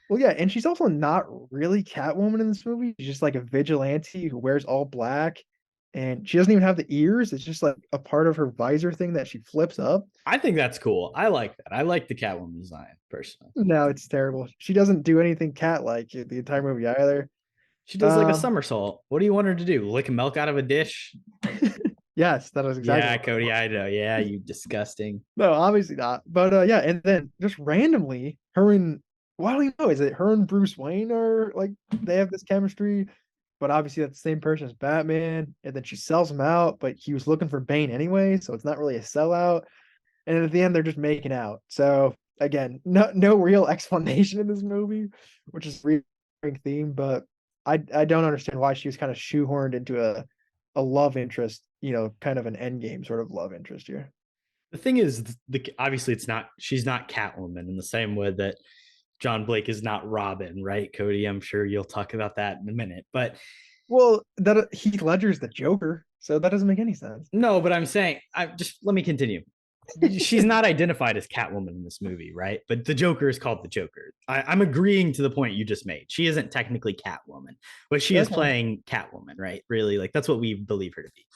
Well, yeah, and she's also not really Catwoman in this movie. She's just like a vigilante who wears all black, and she doesn't even have the ears. It's just like a part of her visor thing that she flips up. I think that's cool. I like that. I like the Catwoman design, personally. No, it's terrible. She doesn't do anything cat-like the entire movie either. She does like a somersault. What do you want her to do? Lick milk out of a dish? Yes, that was exactly. Yeah, Kody, I know. Yeah, you disgusting. No, obviously not. But yeah, and then just randomly, her and, well, I don't even know, is it her and Bruce Wayne are like, they have this chemistry, but obviously that's the same person as Batman, and then she sells him out, but he was looking for Bane anyway, so it's not really a sellout. And at the end, they're just making out. So again, no real explanation in this movie, which is a recurring theme, but I don't understand why she was kind of shoehorned into a love interest, kind of an endgame sort of love interest here. The thing is, obviously she's not Catwoman in the same way that John Blake is not Robin, right, Kody? I'm sure you'll talk about that in a minute. But well, that Heath Ledger's the Joker, so that doesn't make any sense. No, but I'm saying, let me continue. She's not identified as Catwoman in this movie, right? But the Joker is called the Joker. I'm agreeing to the point you just made. She isn't technically Catwoman, but she is playing Catwoman, right? Really, like that's what we believe her to be.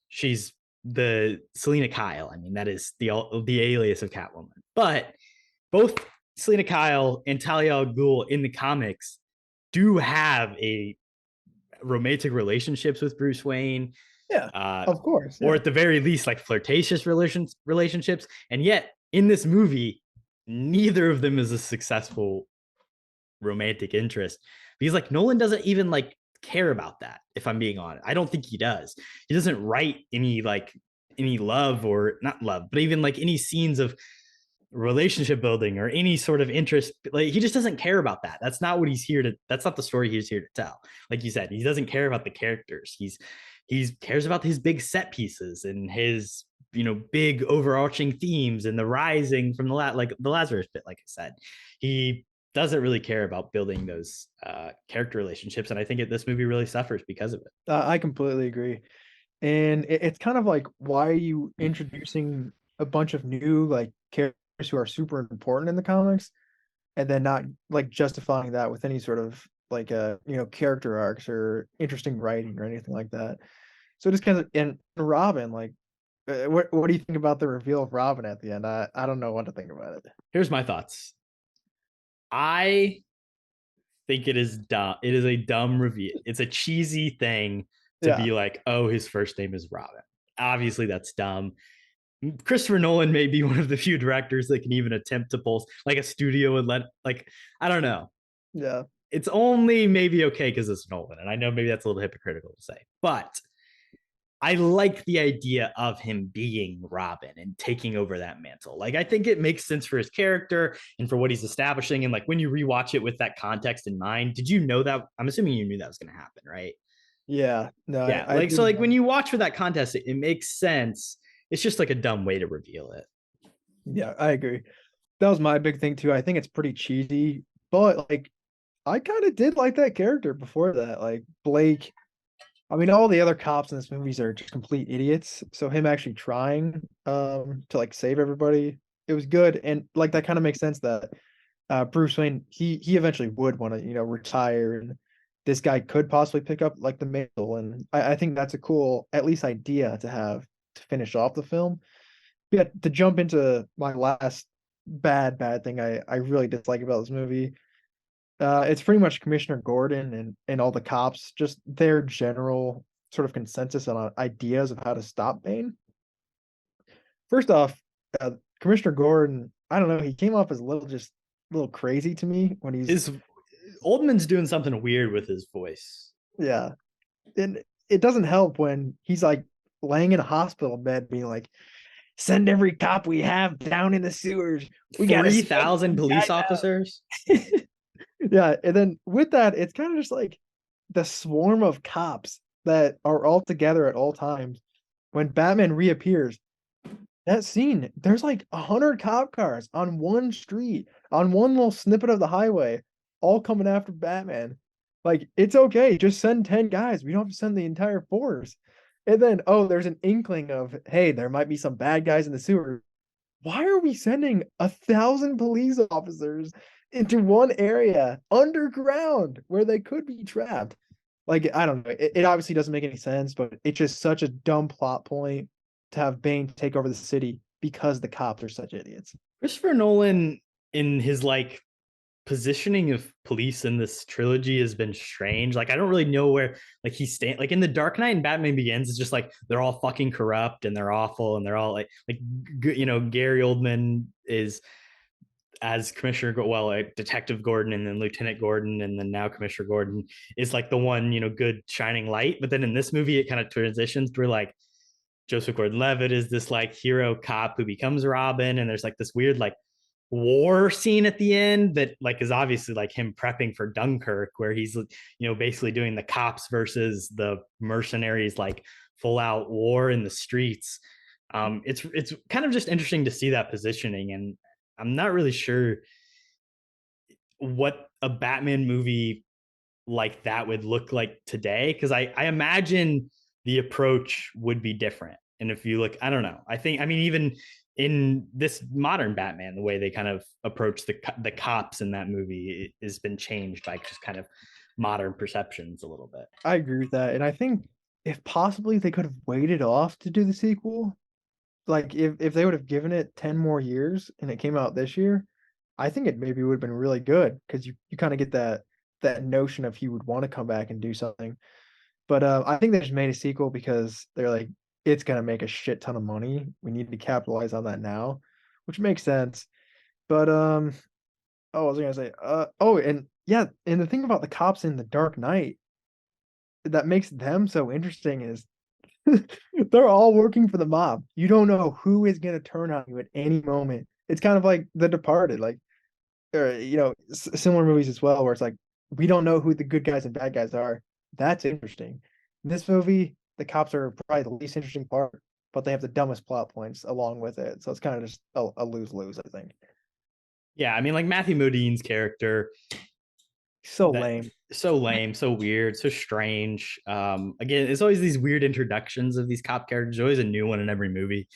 She's the Selena Kyle. I mean, that is the alias of Catwoman. But both Selena Kyle and Talia al Ghul in the comics do have a romantic relationships with Bruce Wayne. Yeah, of course. Yeah. Or at the very least, like flirtatious relationships. And yet, in this movie, neither of them is a successful romantic interest. Because like Nolan doesn't even like care about that, if I'm being honest. I don't think he does. He doesn't write any like any love, or not love, but even like any scenes of relationship building or any sort of interest. Like, he just doesn't care about that. That's not what he's here to, that's not the story he's here to tell. Like you said, he doesn't care about the characters. He cares about his big set pieces and his, big overarching themes and the rising from like the Lazarus pit. Like I said, he doesn't really care about building those character relationships, and I think this movie really suffers because of it. I completely agree. And it's kind of like, why are you introducing a bunch of new like characters who are super important in the comics, and then not like justifying that with any sort of like character arcs or interesting writing or anything like that. So just kind of, and Robin, like, what do you think about the reveal of Robin at the end? I don't know what to think about it. Here's my thoughts. I think it is dumb. It is a dumb reveal. It's a cheesy thing to be like, oh, his first name is Robin. Obviously, that's dumb. Christopher Nolan may be one of the few directors that can even attempt to pull like a studio and let, like, I don't know. Yeah. It's only maybe okay because it's Nolan. And I know maybe that's a little hypocritical to say, but I like the idea of him being Robin and taking over that mantle. Like, I think it makes sense for his character and for what he's establishing. And like, when you rewatch it with that context in mind, did you know that? I'm assuming you knew that was going to happen, right? Yeah. No. Yeah. Like when you watch for that context, it makes sense. It's just like a dumb way to reveal it. Yeah, I agree. That was my big thing too. I think it's pretty cheesy, but like, I kind of did like that character before that. Like Blake, I mean, all the other cops in this movies are just complete idiots. So him actually trying to like save everybody, it was good. And like, that kind of makes sense that Bruce Wayne, he eventually would want to, retire, and this guy could possibly pick up like the mantle. And I think that's a cool, at least, idea to have to finish off the film. Yeah, to jump into my last bad thing I really dislike about this movie. It's pretty much Commissioner Gordon and all the cops, just their general sort of consensus on ideas of how to stop Bane. First off, Commissioner Gordon, I don't know, he came off as a little crazy to me when he's Oldman's doing something weird with his voice. Yeah. And it doesn't help when he's like laying in a hospital bed being like, send every cop we have down in the sewers. We got 3,000 police officers. Yeah, and then with that, it's kind of just like the swarm of cops that are all together at all times. When Batman reappears, that scene, there's like 100 cop cars on one street, on one little snippet of the highway, all coming after Batman. Like, it's okay, just send 10 guys. We don't have to send the entire force. And then, there's an inkling of, hey, there might be some bad guys in the sewer. Why are we sending 1,000 police officers into one area underground where they could be trapped? Like, I don't know. It obviously doesn't make any sense, but it's just such a dumb plot point to have Bane take over the city because the cops are such idiots. Christopher Nolan, in his like positioning of police in this trilogy, has been strange. Like, I don't really know where like he stands. Like in the Dark Knight and Batman Begins, it's just like they're all fucking corrupt and they're awful and they're all like Gary Oldman is as Commissioner, like Detective Gordon and then Lieutenant Gordon and then now Commissioner Gordon is like the one, good shining light. But then in this movie, it kind of transitions to like Joseph Gordon-Levitt is this like hero cop who becomes Robin, and there's like this weird like war scene at the end that like is obviously like him prepping for Dunkirk, where he's basically doing the cops versus the mercenaries, like full out war in the streets. It's kind of just interesting to see that positioning, and I'm not really sure what a Batman movie like that would look like today, because I imagine the approach would be different. And if you look, I don't know, even in this modern Batman, the way they kind of approach the cops in that movie has been changed by just kind of modern perceptions a little bit. I agree with that. And I think if possibly they could have waited off to do the sequel, like if they would have given it 10 more years and it came out this year, I think it maybe would have been really good, because you kind of get that notion of he would want to come back and do something. But I think they just made a sequel because they're like, it's going to make a shit ton of money. We need to capitalize on that now, which makes sense. But I was going to say, and yeah, and the thing about the cops in The Dark Knight that makes them so interesting is They're all working for the mob. You don't know who is going to turn on you at any moment. It's kind of like The Departed, like, or similar movies as well, where it's like we don't know who the good guys and bad guys are. That's interesting. In this movie, the cops are probably the least interesting part, but they have the dumbest plot points along with it. So it's kind of just a lose-lose, I think. Yeah, I mean, like Matthew Modine's character, so lame, so weird, so strange. Again, it's always these weird introductions of these cop characters. There's always a new one in every movie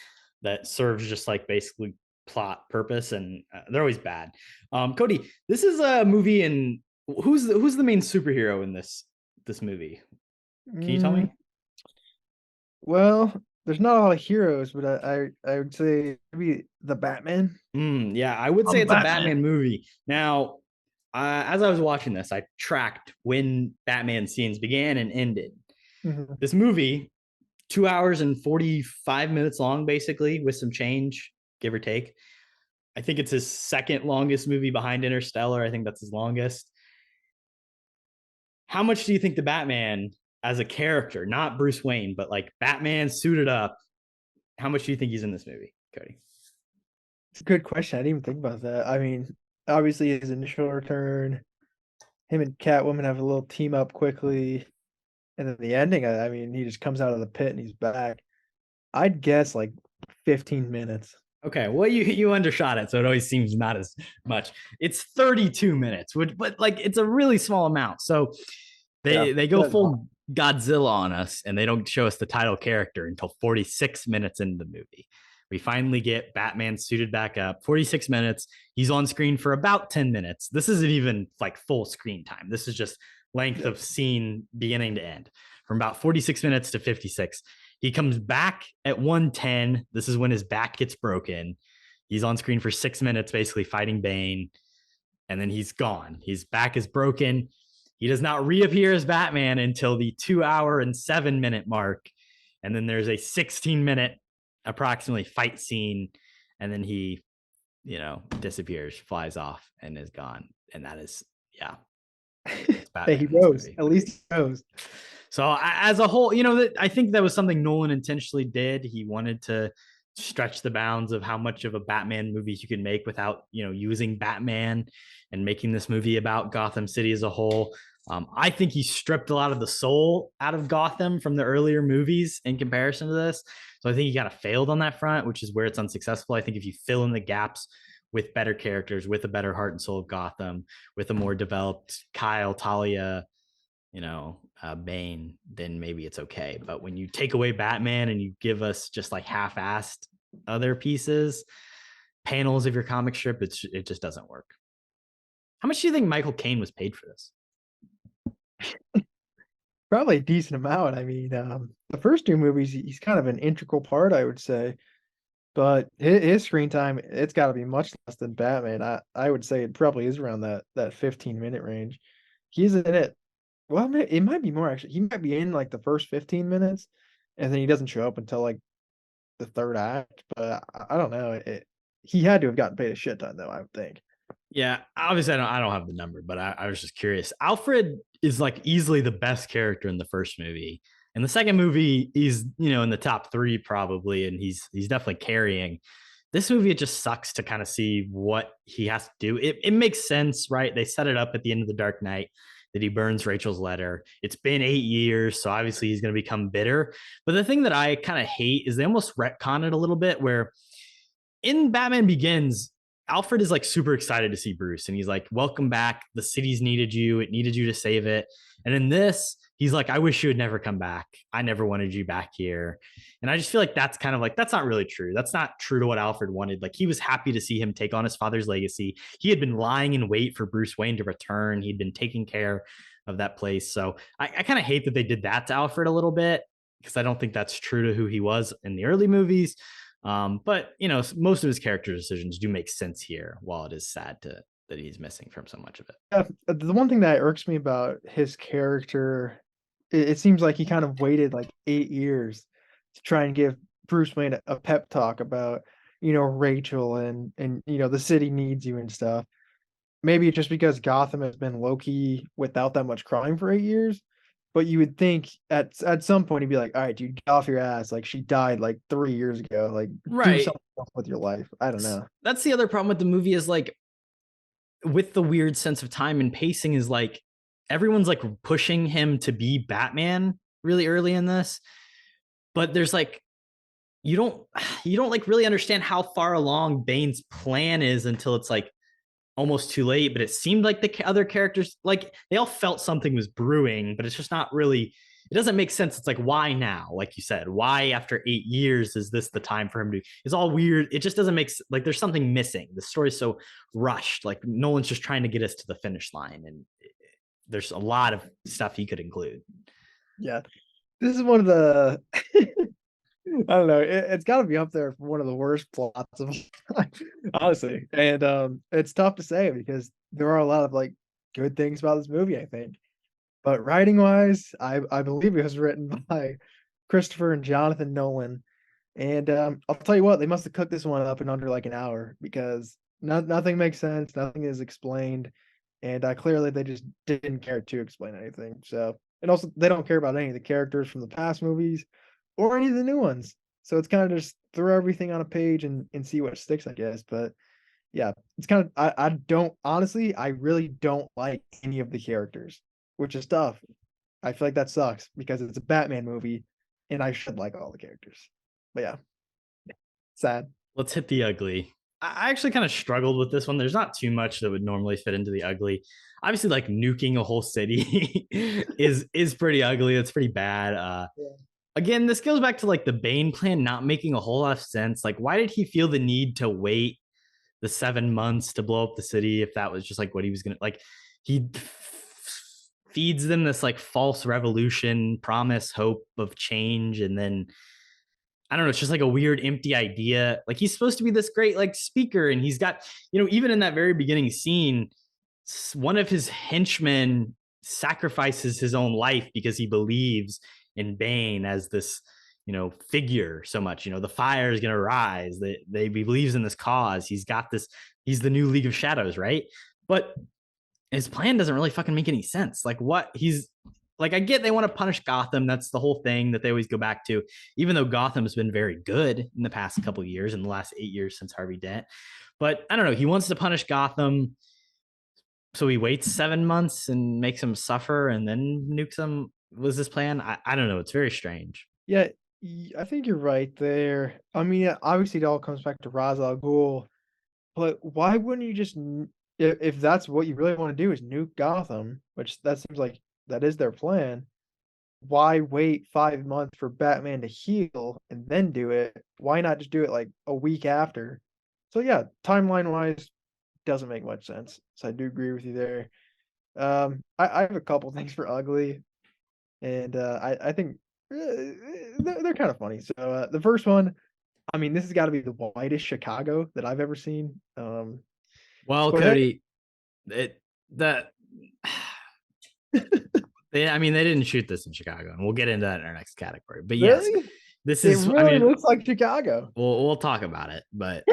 that serves just like basically plot purpose, and they're always bad. Kody, this is a movie, and who's the main superhero in this movie? Can you tell me? Well, there's not a lot of heroes, but I would say maybe the Batman. Yeah, I would say it's a Batman movie. Now, as I was watching this, I tracked when Batman scenes began and ended. Mm-hmm. This movie, 2 hours and 45 minutes long, basically, with some change, give or take. I think it's his second longest movie behind Interstellar. I think that's his longest. How much do you think the Batman as a character, not Bruce Wayne, but like Batman suited up, how much do you think he's in this movie, Kody? It's a good question. I didn't even think about that. I mean, obviously his initial return, him and Catwoman have a little team up quickly. And then the ending, I mean, he just comes out of the pit and he's back. I'd guess like 15 minutes. Okay, well, you undershot it, so it always seems not as much. It's 32 minutes, but like it's a really small amount. So they go full Godzilla on us, and they don't show us the title character until 46 minutes into the movie. We finally get Batman suited back up. 46 minutes. He's on screen for about 10 minutes. This isn't even like full screen time. This is just length of scene beginning to end, from about 46 minutes to 56. He comes back at 110. This is when his back gets broken. He's on screen for 6 minutes, basically fighting Bane, and then he's gone. His back is broken. He does not reappear as Batman until the 2 hour and 7 minute mark. And then there's a 16-minute approximately fight scene. And then he, disappears, flies off, and is gone. And that is, yeah. He goes. At least he goes. So as a whole, I think that was something Nolan intentionally did. He wanted to stretch the bounds of how much of a Batman movie you can make without, using Batman, and making this movie about Gotham City as a whole. I think he stripped a lot of the soul out of Gotham from the earlier movies in comparison to this. So I think he kind of failed on that front, which is where it's unsuccessful. I think if you fill in the gaps with better characters, with a better heart and soul of Gotham, with a more developed Kyle, Talia, Bane, then maybe it's okay. But when you take away Batman and you give us just like half-assed other pieces, panels of your comic strip, it just doesn't work. How much do you think Michael Caine was paid for this? Probably a decent amount. I mean, the first two movies, he's kind of an integral part, I would say. But his screen time, it's got to be much less than Batman. I would say it probably is around that 15-minute range. He's in it. Well, it might be more, actually. He might be in like the first 15 minutes, and then he doesn't show up until like the third act. But I don't know. He had to have gotten paid a shit ton, though, I would think. Yeah, obviously I don't have the number, but I was just curious. Alfred is like easily the best character in the first movie. In the second movie, he's, in the top 3 probably, and he's definitely carrying. This movie, it just sucks to kind of see what he has to do. It makes sense, right? They set it up at the end of The Dark Knight that he burns Rachel's letter. It's been 8 years, so obviously he's going to become bitter. But the thing that I kind of hate is they almost retcon it a little bit, where in Batman Begins, Alfred is like super excited to see Bruce, and he's like, welcome back. The city's needed you. It needed you to save it. And in this, he's like, I wish you had never come back. I never wanted you back here. And I just feel like that's kind of like, that's not really true. That's not true to what Alfred wanted. Like, he was happy to see him take on his father's legacy. He had been lying in wait for Bruce Wayne to return. He'd been taking care of that place. So I kind of hate that they did that to Alfred a little bit, because I don't think that's true to who he was in the early movies. But most of his character decisions do make sense here, while it is sad that he's missing from so much of it. Yeah, the one thing that irks me about his character, it seems like he kind of waited like 8 years to try and give Bruce Wayne a pep talk about, Rachel and the city needs you and stuff. Maybe just because Gotham has been low-key without that much crime for 8 years. but you would think at some point he'd be like, all right, dude, get off your ass. Like she died like 3 years ago. Like do something else with your life. I don't know. That's the other problem with the movie is like with the weird sense of time and pacing is like everyone's like pushing him to be Batman really early in this, but there's like you don't like really understand how far along Bane's plan is until it's like almost too late. But it seemed like the other characters, like they all felt something was brewing, but it's just not really, it doesn't make sense. It's like, why now? Like you said, why after 8 years is this the time for him to, it's all weird. It just doesn't make, like there's something missing. The story's so rushed. Like Nolan's just trying to get us to the finish line. And there's a lot of stuff he could include. Yeah. This is one of the, I don't know. It's got to be up there for one of the worst plots of all time, honestly. And it's tough to say because there are a lot of like good things about this movie, I think. But writing wise, I believe it was written by Christopher and Jonathan Nolan. And I'll tell you what, they must have cooked this one up in under like an hour because nothing makes sense, nothing is explained, and clearly they just didn't care to explain anything. So, and also they don't care about any of the characters from the past movies or any of the new ones. So it's kind of just throw everything on a page and see what sticks, I guess. But yeah, it's kind of I don't honestly, I really don't like any of the characters, which is tough. I feel like that sucks because it's a Batman movie and I should like all the characters. But yeah, sad. Let's hit the ugly. I actually kind of struggled with this one. There's not too much that would normally fit into the ugly. Obviously, like nuking a whole city is pretty ugly. It's pretty bad. Yeah. Again, this goes back to like the Bane plan not making a whole lot of sense. Like, why did he feel the need to wait the 7 months to blow up the city if that was just like what he was gonna like? He feeds them this like false revolution, promise, hope of change, and then I don't know, it's just like a weird empty idea. Like he's supposed to be this great like speaker, and he's got, you know, even in that very beginning scene, one of his henchmen sacrifices his own life because he believes in Bane as this, you know, figure so much. You know, the fire is gonna rise. They believes in this cause. He's got this, he's the new League of Shadows, right? But his plan doesn't really fucking make any sense. Like what he's like, I get they want to punish Gotham. That's the whole thing that they always go back to, even though Gotham's been very good in the past couple of years, in the last 8 years since Harvey Dent. But I don't know. He wants to punish Gotham. So he waits 7 months and makes him suffer and then nukes him. Was this plan? I don't know. It's very strange. Yeah, I think you're right there. I mean, obviously it all comes back to Ra's al Ghul, but why wouldn't you just, if that's what you really want to do is nuke Gotham, which that seems like that is their plan, why wait 5 months for Batman to heal and then do it? Why not just do it like a week after? So yeah, timeline wise, doesn't make much sense. So I do agree with you there. I have a couple things for ugly, and I think they're kind of funny. So the first one, I mean, this has got to be the whitest Chicago that I've ever seen. Well, Kody, I mean, they didn't shoot this in Chicago, and we'll get into that in our next category. But yes, really? this It is. really I mean, looks like Chicago. we'll talk about it, but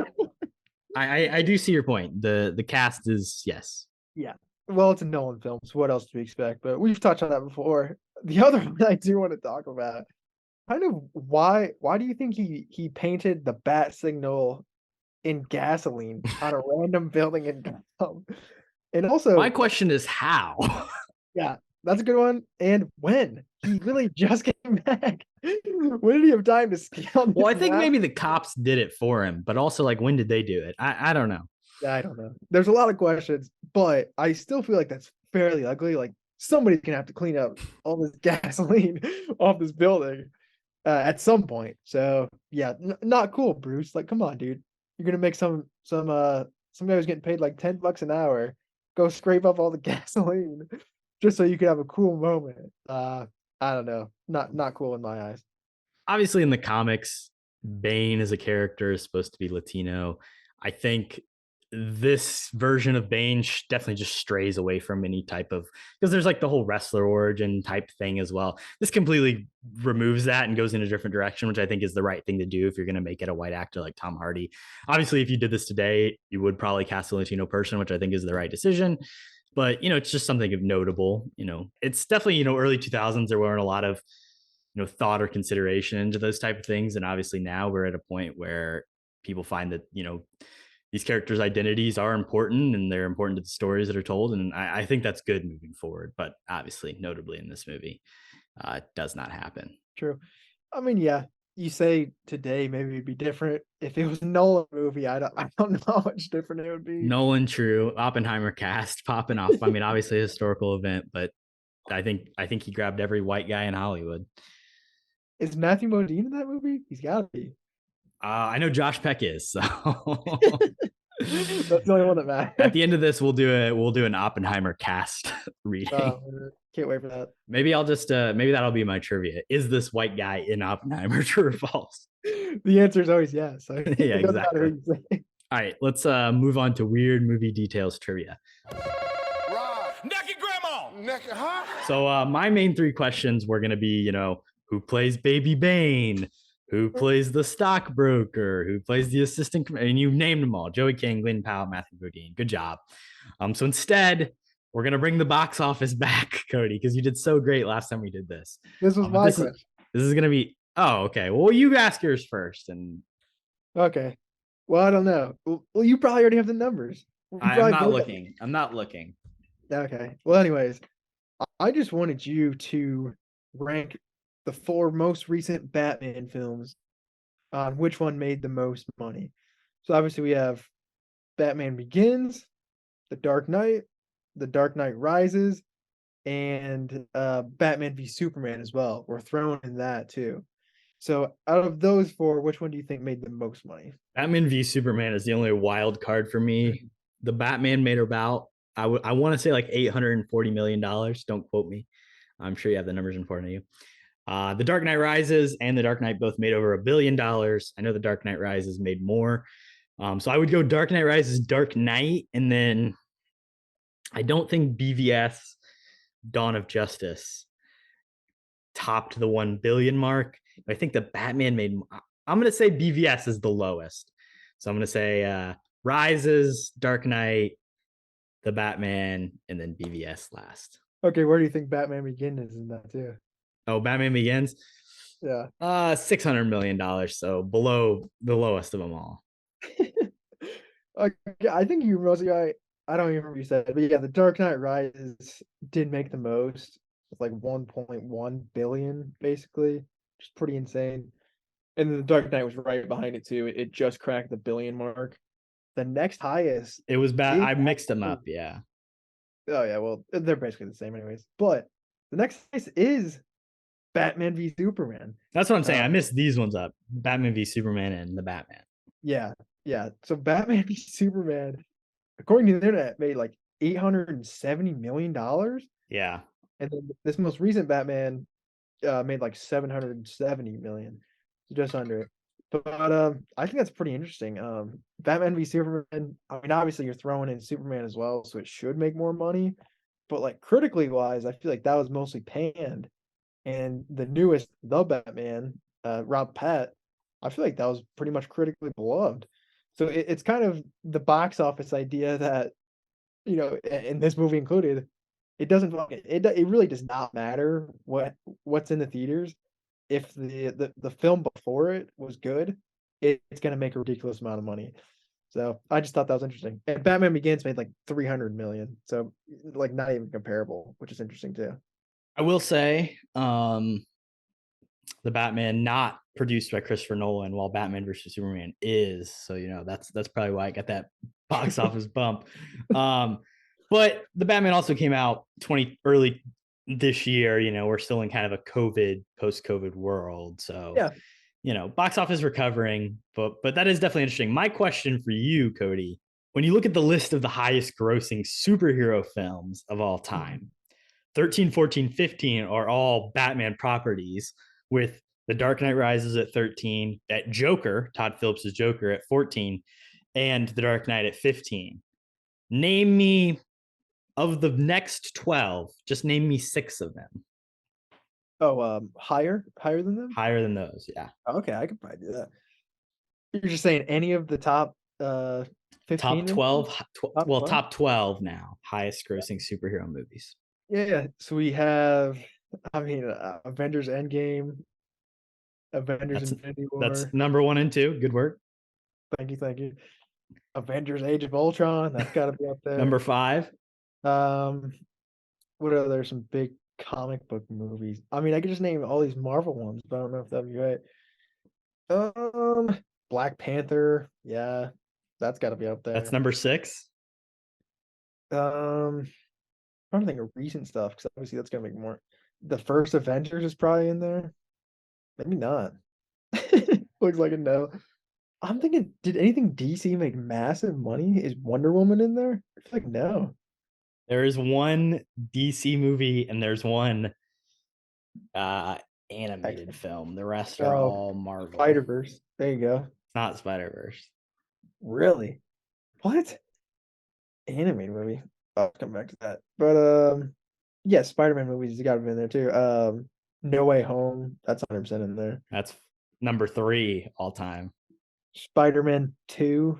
I do see your point. The cast is yes. Yeah. Well, it's a Nolan film, so what else do we expect? But we've touched on that before. The other one I do want to talk about, kind of why do you think he painted the bat signal in gasoline on a random building in Gotham? And also, My question is how. yeah, that's a good one. And when? He really just came back. When did he have time to scale? Well, I think maybe the cops did it for him, but also like when did they do it? I don't know. Yeah, I don't know. There's a lot of questions, but I still feel like that's fairly ugly. Like somebody's gonna have to clean up all this gasoline off this building at some point. So yeah, not cool, Bruce. Like, come on, dude. You're gonna make some guy who's getting paid like $10 an hour go scrape up all the gasoline just so you could have a cool moment. I don't know. Not cool in my eyes. Obviously, in the comics, Bane as a character is supposed to be Latino. I think this version of Bane definitely just strays away from any type of, because there's like the whole wrestler origin type thing as well. This completely removes that and goes in a different direction, which I think is the right thing to do if you're going to make it a white actor like Tom Hardy. Obviously, if you did this today, you would probably cast a Latino person, which I think is the right decision. But it's just something of notable. It's definitely early 2000s. There weren't a lot of thought or consideration into those type of things, and obviously now we're at a point where people find that these characters' identities are important and they're important to the stories that are told, and I think that's good moving forward. But obviously, notably in this movie, it does not happen. True. I mean, yeah, you say today maybe it'd be different. If it was a Nolan movie, I don't know how much different it would be. Nolan, true. Oppenheimer cast popping off. I mean, obviously a historical event, but I think he grabbed every white guy in Hollywood. Is Matthew Modine in that movie? He's got to be. I know Josh Peck is. So that's the only one that matters. At the end of this, we'll do an Oppenheimer cast reading. Can't wait for that. Maybe I'll just maybe that'll be my trivia. Is this white guy in Oppenheimer true or false? The answer is always yes. So yeah, exactly. All right, let's move on to weird movie details trivia. Naked grandma. Naked, huh? So my main 3 questions were going to be, who plays Baby Bane, who plays the stockbroker, who plays the assistant, and you named them all: Joey King, Glenn Powell, Matthew Modine. Good job. So instead, we're gonna bring the box office back, Kody, because you did so great last time we did this. This was my question. This is gonna be. Oh, okay. Well, you ask yours first, and okay. Well, I don't know. Well, you probably already have the numbers. I'm not looking. I'm not looking. Okay. Well, anyways, I just wanted you to rank the 4 most recent Batman films on which one made the most money. So obviously we have Batman Begins, The Dark Knight, The Dark Knight Rises, and Batman v Superman as well. We're throwing in that too. So out of those 4, which one do you think made the most money? Batman v Superman is the only wild card for me. The Batman made about I want to say like $840 million. Don't quote me. I'm sure you have the numbers in front of you. The Dark Knight Rises and The Dark Knight both made over $1 billion. I know The Dark Knight Rises made more. So I would go Dark Knight Rises, Dark Knight, and then I don't think BVS Dawn of Justice topped the 1 billion mark. I think the Batman made, I'm going to say BVS is the lowest. So I'm going to say Rises, Dark Knight, the Batman, and then BVS last. Okay, where do you think Batman Begins is in that too? Oh, Batman Begins? Yeah. $600 million. So below the lowest of them all. Okay, I think you mostly right. I don't even remember what you said, but yeah, The Dark Knight Rises did make the most. It's like 1.1 billion, basically, which is pretty insane. And then The Dark Knight was right behind it too. It just cracked the billion mark. The next highest. It was bad. I mixed them up. Yeah. Oh yeah, well, they're basically the same anyways. But the next highest is Batman v Superman. That's what I'm saying. I missed these ones up. Batman v Superman and the Batman. Yeah. So Batman v Superman, according to the internet, made like $870 million. Yeah. And then this most recent Batman made like 770 million. So just under it. But I think that's pretty interesting. Batman v Superman, I mean, obviously you're throwing in Superman as well, so it should make more money. But like critically wise, I feel like that was mostly panned. And the newest, The Batman, Rob Pat, I feel like that was pretty much critically beloved. So it's kind of the box office idea that, in this movie included, it doesn't it really does not matter what's in the theaters. If the film before it was good, it's going to make a ridiculous amount of money. So I just thought that was interesting. And Batman Begins made like 300 million. So like not even comparable, which is interesting too. I will say the Batman not produced by Christopher Nolan, while Batman versus Superman is. So, that's probably why I got that box office bump. But the Batman also came out early this year. We're still in kind of a post-COVID world. So, yeah. Box office recovering, but that is definitely interesting. My question for you, Kody, when you look at the list of the highest grossing superhero films of all time, 13, 14, 15 are all Batman properties, with The Dark Knight Rises at 13, at Joker, Todd Phillips' Joker at 14, and The Dark Knight at 15. Name me, of the next 12, just name me 6 of them. Oh, higher than them? Higher than those, yeah. Okay, I could probably do that. You're just saying any of the top 15. Top 12, Top 12? top 12 now, highest grossing superhero movies. Yeah. So we have, Avengers Endgame, Avengers Infinity That's War. number 1 and 2. Good work. Thank you. Avengers Age of Ultron. That's got to be up there. Number 5. What are there some big comic book movies? I mean, I could just name all these Marvel ones, but I don't know if that'd be right. Black Panther. Yeah, that's got to be up there. That's number 6. I'm trying to think of recent stuff because obviously that's gonna make more. The first Avengers is probably in there. Maybe not. Looks like a no. I'm thinking, did anything DC make massive money? Is Wonder Woman in there? I feel like no. There is one DC movie and there's one animated film. The rest are all Marvel. Spider-Verse. There you go. It's not Spider-Verse. Really? What? Animated movie. I'll come back to that. But yeah, Spider-Man movies got to be in there too. No Way Home. That's 100% in there. That's number 3 all time. Spider-Man 2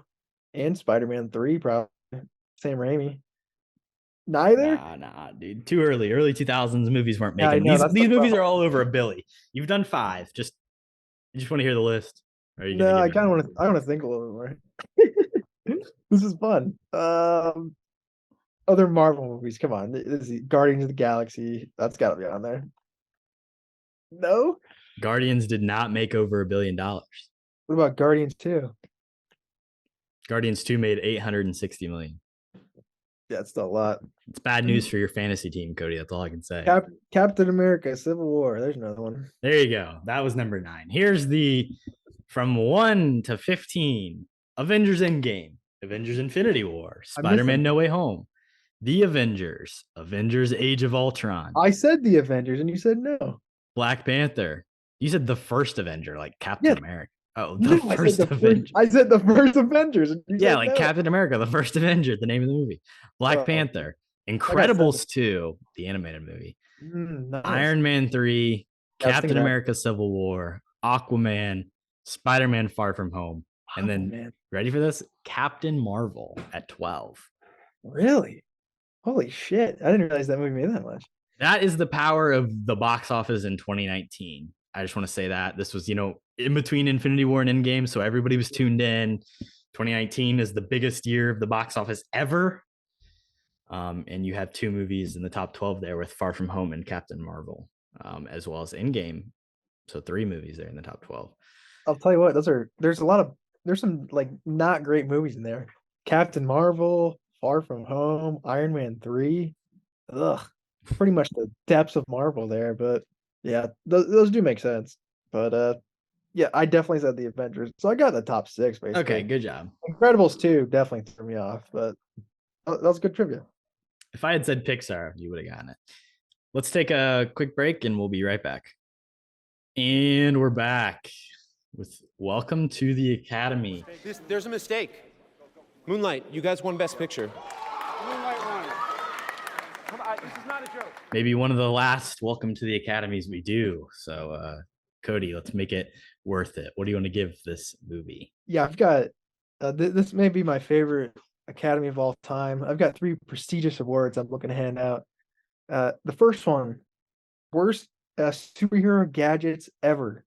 and Spider-Man 3 probably. Sam Raimi. Neither? Nah, dude. Too early. Early 2000s movies weren't making know, these movies are all over $1 billion. You've done 5. You just want to hear the list? Or are you No, I kind of want to. I want to think a little bit more. This is fun. Other Marvel movies. Come on, this is Guardians of the Galaxy. That's got to be on there. No. Guardians did not make over $1 billion. What about Guardians 2? Guardians 2 made $860 million. Yeah, it's still a lot. It's bad news for your fantasy team, Kody. That's all I can say. Captain America: Civil War. There's another one. There you go. That was number 9. Here's the from 1 to 15. Avengers Endgame, Avengers Infinity War, Spider-Man No Way Home, The Avengers, Avengers Age of Ultron. I said The Avengers and you said no. Black Panther. You said the first Avenger, like Captain America. Oh, First Avenger. I said the first Avengers. And yeah, like no. Captain America, the first Avenger, the name of the movie. Black Panther, Incredibles 2, the animated movie. Nice. Iron Man 3, Captain America Civil War, Aquaman, Spider-Man Far From Home. And then, ready for this? Captain Marvel at 12. Really? Holy shit. I didn't realize that movie made that much. That is the power of the box office in 2019. I just want to say that. This was, in between Infinity War and Endgame, so everybody was tuned in. 2019 is the biggest year of the box office ever. And you have 2 movies in the top 12 there with Far From Home and Captain Marvel, as well as Endgame. So 3 movies there in the top 12. I'll tell you what, there's some like not great movies in there. Captain Marvel, Far From Home, Iron Man 3. Ugh. Pretty much the depths of Marvel there, but yeah, those do make sense. But yeah, I definitely said The Avengers. So I got the top 6 basically. Okay, good job. Incredibles 2 definitely threw me off, but that was good trivia. If I had said Pixar, you would have gotten it. Let's take a quick break and we'll be right back. And we're back with Welcome to the Academy. There's a mistake. Moonlight, you guys won Best Picture. Moonlight won. Come on, this is not a joke. Maybe one of the last Welcome to the Academies we do. So, Kody, let's make it worth it. What do you want to give this movie? Yeah, I've got this may be my favorite Academy of all time. I've got 3 prestigious awards I'm looking to hand out. The first one, worst superhero gadgets ever.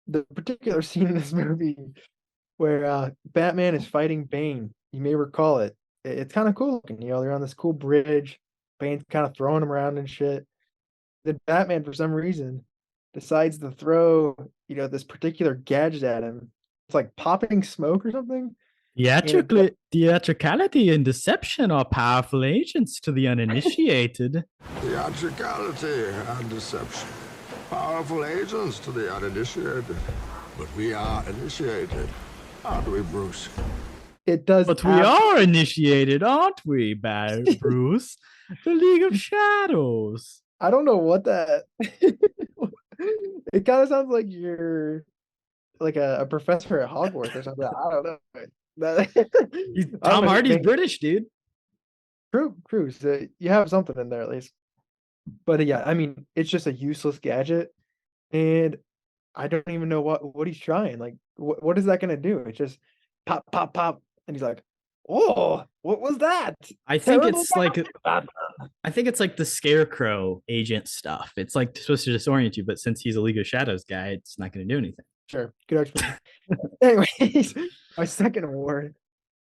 The particular scene in this movie where Batman is fighting Bane. You may recall it. It's kind of cool looking. They're on this cool bridge. Bane's kind of throwing him around and shit. Then Batman, for some reason, decides to throw, this particular gadget at him. It's like popping smoke or something. Theatricality and deception are powerful agents to the uninitiated. Theatricality and deception. Powerful agents to the uninitiated. But we are initiated, aren't we, Bruce? It does. But we are initiated, aren't we, Bruce? The League of Shadows. I don't know what that... It kind of sounds like you're like a professor at Hogwarts or something. I don't know. Tom Hardy's British, dude. True. So you have something in there at least. But yeah, I mean, it's just a useless gadget, and I don't even know what he's trying. Like, what is that gonna do? It's just pop, pop, pop, and he's like, Oh, what was that? I think Terrible it's like the Scarecrow agent stuff. It's like supposed to disorient you, but since he's a League of Shadows guy, it's not going to do anything. Sure, good explanation. Anyways, my second award.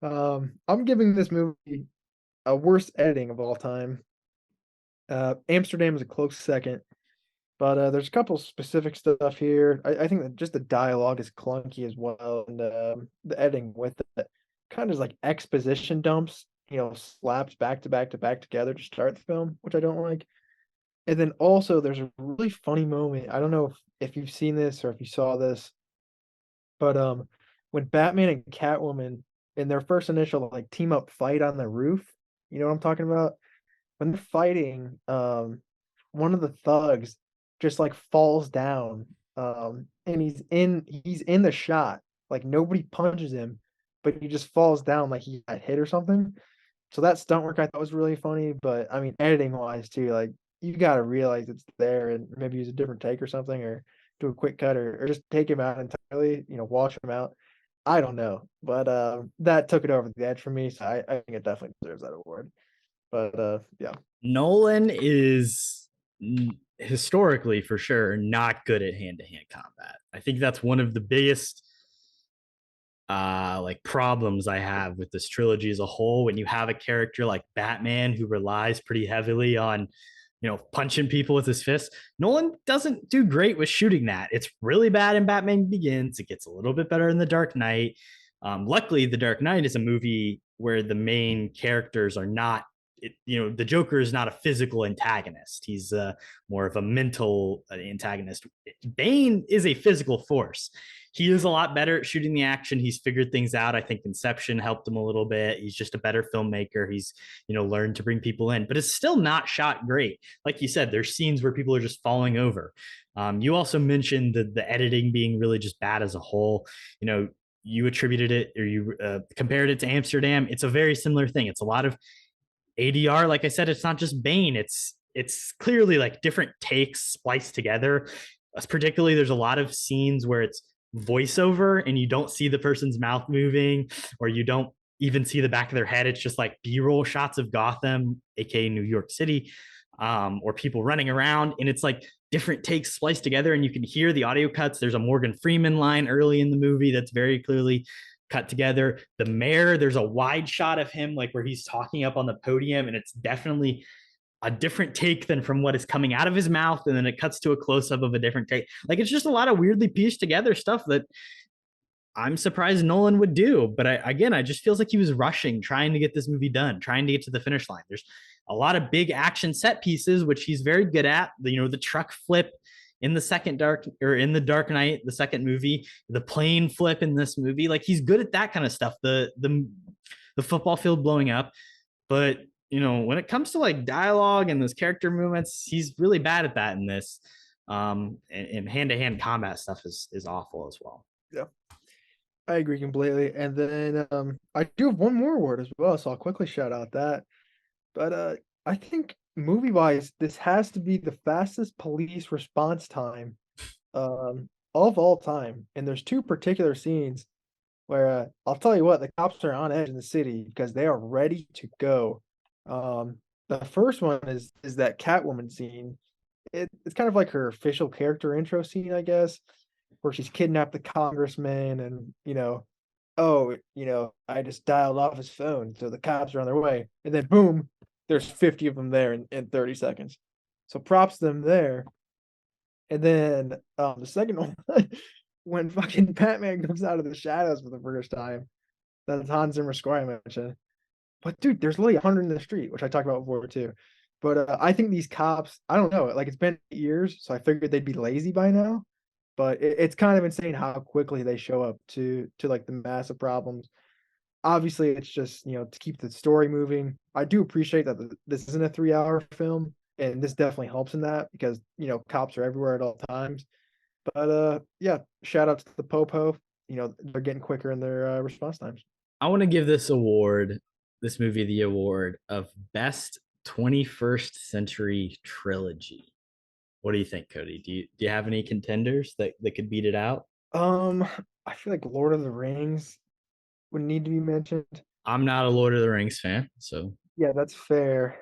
I'm giving this movie a worst editing of all time. Amsterdam is a close second, but there's a couple specific stuff here. I think that just the dialogue is clunky as well, and the editing with it kind of is like exposition dumps, slaps back to back to back together to start the film, which I don't like. And then also there's a really funny moment. I don't know if you've seen this or if you saw this, but when Batman and Catwoman in their first initial like team up fight on the roof, you know what I'm talking about? When they're fighting, one of the thugs just like falls down, and he's in the shot, like nobody punches him, but he just falls down like he got hit or something. So that stunt work I thought was really funny, but I mean editing wise too, like you gotta realize it's there and maybe use a different take or something, or do a quick cut, or just take him out entirely, wash him out. I don't know, but that took it over the edge for me, so I think it definitely deserves that award. But yeah. Nolan is historically for sure not good at hand-to-hand combat. I think that's one of the biggest like problems I have with this trilogy as a whole. When you have a character like Batman who relies pretty heavily on punching people with his fists, Nolan doesn't do great with shooting that. It's really bad in Batman Begins. It gets a little bit better in The Dark Knight. Luckily, The Dark Knight is a movie where the main characters are not, the Joker is not a physical antagonist. He's more of a mental antagonist. Bane is a physical force. He is a lot better at shooting the action. He's figured things out. I think Inception helped him a little bit. He's just a better filmmaker. He's, learned to bring people in, but it's still not shot great. Like you said, there's scenes where people are just falling over. You also mentioned the editing being really just bad as a whole. You attributed it, or you compared it to Amsterdam. It's a very similar thing. It's a lot of ADR. Like I said, it's not just Bane. It's clearly like different takes spliced together. Particularly, there's a lot of scenes where it's voiceover and you don't see the person's mouth moving, or you don't even see the back of their head. It's just like B-roll shots of Gotham, aka New York City, or people running around, and it's like different takes spliced together, and you can hear the audio cuts. There's a Morgan Freeman line early in the movie that's very clearly cut together. The mayor, there's a wide shot of him like where he's talking up on the podium, and it's definitely a different take than from what is coming out of his mouth, and then it cuts to a close-up of a different take. Like, it's just a lot of weirdly pieced together stuff that I'm surprised Nolan would do. But I just feels like he was rushing, trying to get this movie done, trying to get to the finish line. There's a lot of big action set pieces, which he's very good at. The truck flip in the Dark Knight, the second movie, the plane flip in this movie. Like, he's good at that kind of stuff. The football field blowing up. But when it comes to like dialogue and those character movements, he's really bad at that in this. And hand-to-hand combat stuff is awful as well. Yeah, I agree completely. And then I do have one more award as well, so I'll quickly shout out that. But I think movie-wise, this has to be the fastest police response time of all time. And there's two particular scenes where I'll tell you what, the cops are on edge in the city because they are ready to go. The first one is that Catwoman scene. It's kind of like her official character intro scene, I guess, where she's kidnapped the congressman, and I just dialed off his phone, so the cops are on their way, and then boom, there's 50 of them there in 30 seconds. So props to them there. And then the second one, when fucking Batman comes out of the shadows for the first time, that's Hans Zimmer score I mentioned. But dude, there's literally 100 in the street, which I talked about before too. But I think these cops, I don't know, like it's been years, so I figured they'd be lazy by now. But it's kind of insane how quickly they show up to like the massive problems. Obviously, it's just to keep the story moving. I do appreciate that this isn't a 3-hour film, and this definitely helps in that because cops are everywhere at all times. But yeah, shout out to the Popo. They're getting quicker in their response times. I want to give this movie the award of best 21st century trilogy. What do you think, Kody? Do you have any contenders that could beat it out? I feel like Lord of the Rings would need to be mentioned. I'm not a Lord of the Rings fan, so Yeah, that's fair.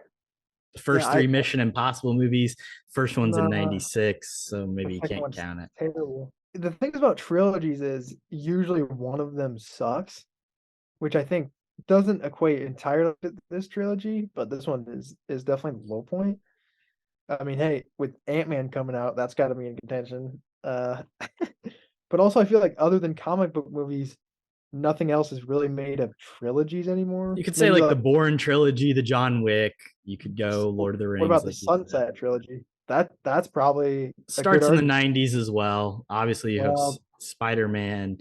the first Yeah, three Mission Impossible movies, first one's in nah, '96, so the maybe you second can't one's count it. terrible. The thing about trilogies is usually one of them sucks, which I think doesn't equate entirely to this trilogy, but this one is definitely the low point. I mean, hey, with Ant-Man coming out, that's got to be in contention. But also I feel like other than comic book movies, nothing else is really made of trilogies anymore. You could say Maybe like the like Bourne trilogy, the John Wick. You could go Lord of the what Rings, about the like you said. Sunset trilogy? That's probably a good Starts in the argument. '90s as well. Obviously, you have Well, Spider-Man.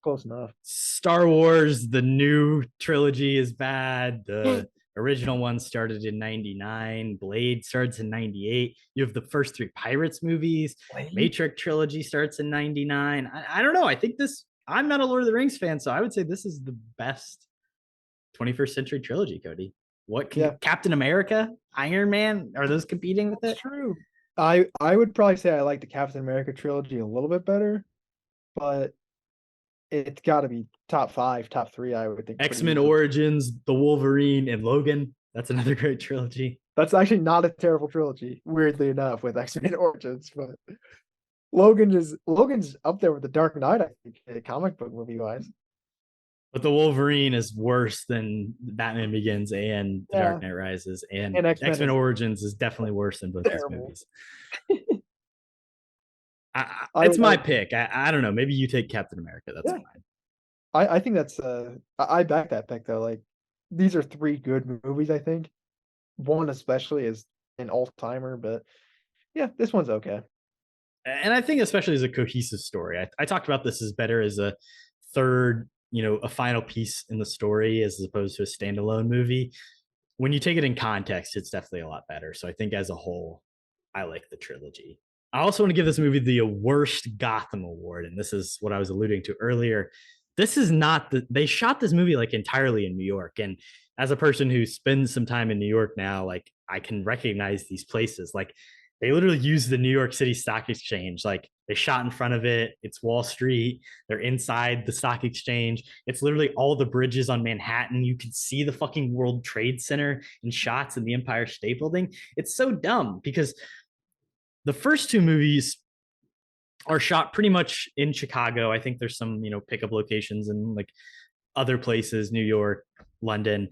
close enough. Star Wars, the new trilogy is bad. The original one started in '99. Blade starts in '98. You have the first three Pirates movies. Matrix trilogy starts in '99. I don't know. I think this. I'm not a Lord of the Rings fan, so I would say this is the best 21st century trilogy. Cody, what can Yeah, Captain America, Iron Man, are those competing with that's it? true. I would probably say I like the Captain America trilogy a little bit better, but it's got to be top 5, top 3, I would think pretty X-Men easily. Origins, the Wolverine, and Logan. That's another great trilogy. That's actually not a terrible trilogy, weirdly enough, with X-Men Origins, but Logan's up there with the Dark Knight, I think, comic book movie wise. But the Wolverine is worse than Batman Begins and The Dark Yeah, Knight Rises, and and X-Men X-Men is Origins is definitely worse than both these terrible. movies. I It's would my argue, pick. I don't know. Maybe you take Captain America. That's yeah, fine. I think that's I back that pick though. Like these are 3 good movies, I think. One especially is an all-timer, but yeah, this one's okay. And I think especially as a cohesive story. I talked about this as better as a third, a final piece in the story as opposed to a standalone movie. When you take it in context, it's definitely a lot better. So I think as a whole, I like the trilogy. I also want to give this movie the worst Gotham award, and this is what I was alluding to earlier. This is not they shot this movie like entirely in New York, and as a person who spends some time in New York now, like I can recognize these places. Like they literally use the New York City Stock Exchange. Like they shot in front of it. It's Wall Street. They're inside the stock exchange. It's literally all the bridges on Manhattan. You can see the fucking World Trade Center in shots in the Empire State Building. It's so dumb because the first two movies are shot pretty much in Chicago. I think there's some, pickup locations in like other places, New York, London,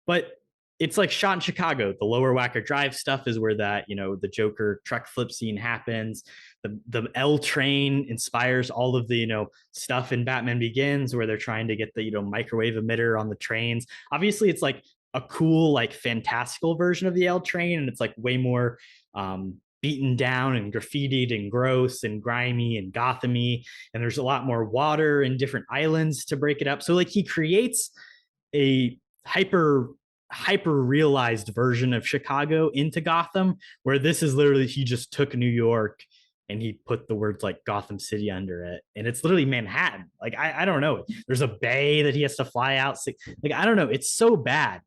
but it's like shot in Chicago. The Lower Wacker Drive stuff is where that, the Joker truck flip scene happens. The L train inspires all of the, stuff in Batman Begins where they're trying to get the, microwave emitter on the trains. Obviously, it's like a cool, like fantastical version of the L train, and it's like way more beaten down and graffitied and gross and grimy and Gothamy. And there's a lot more water and different islands to break it up. So like he creates a hyper realized version of Chicago into Gotham, where this is literally he just took New York and he put the words like Gotham City under it, and it's literally Manhattan. Like I don't know. There's a bay that he has to fly out. Like I don't know. It's so bad.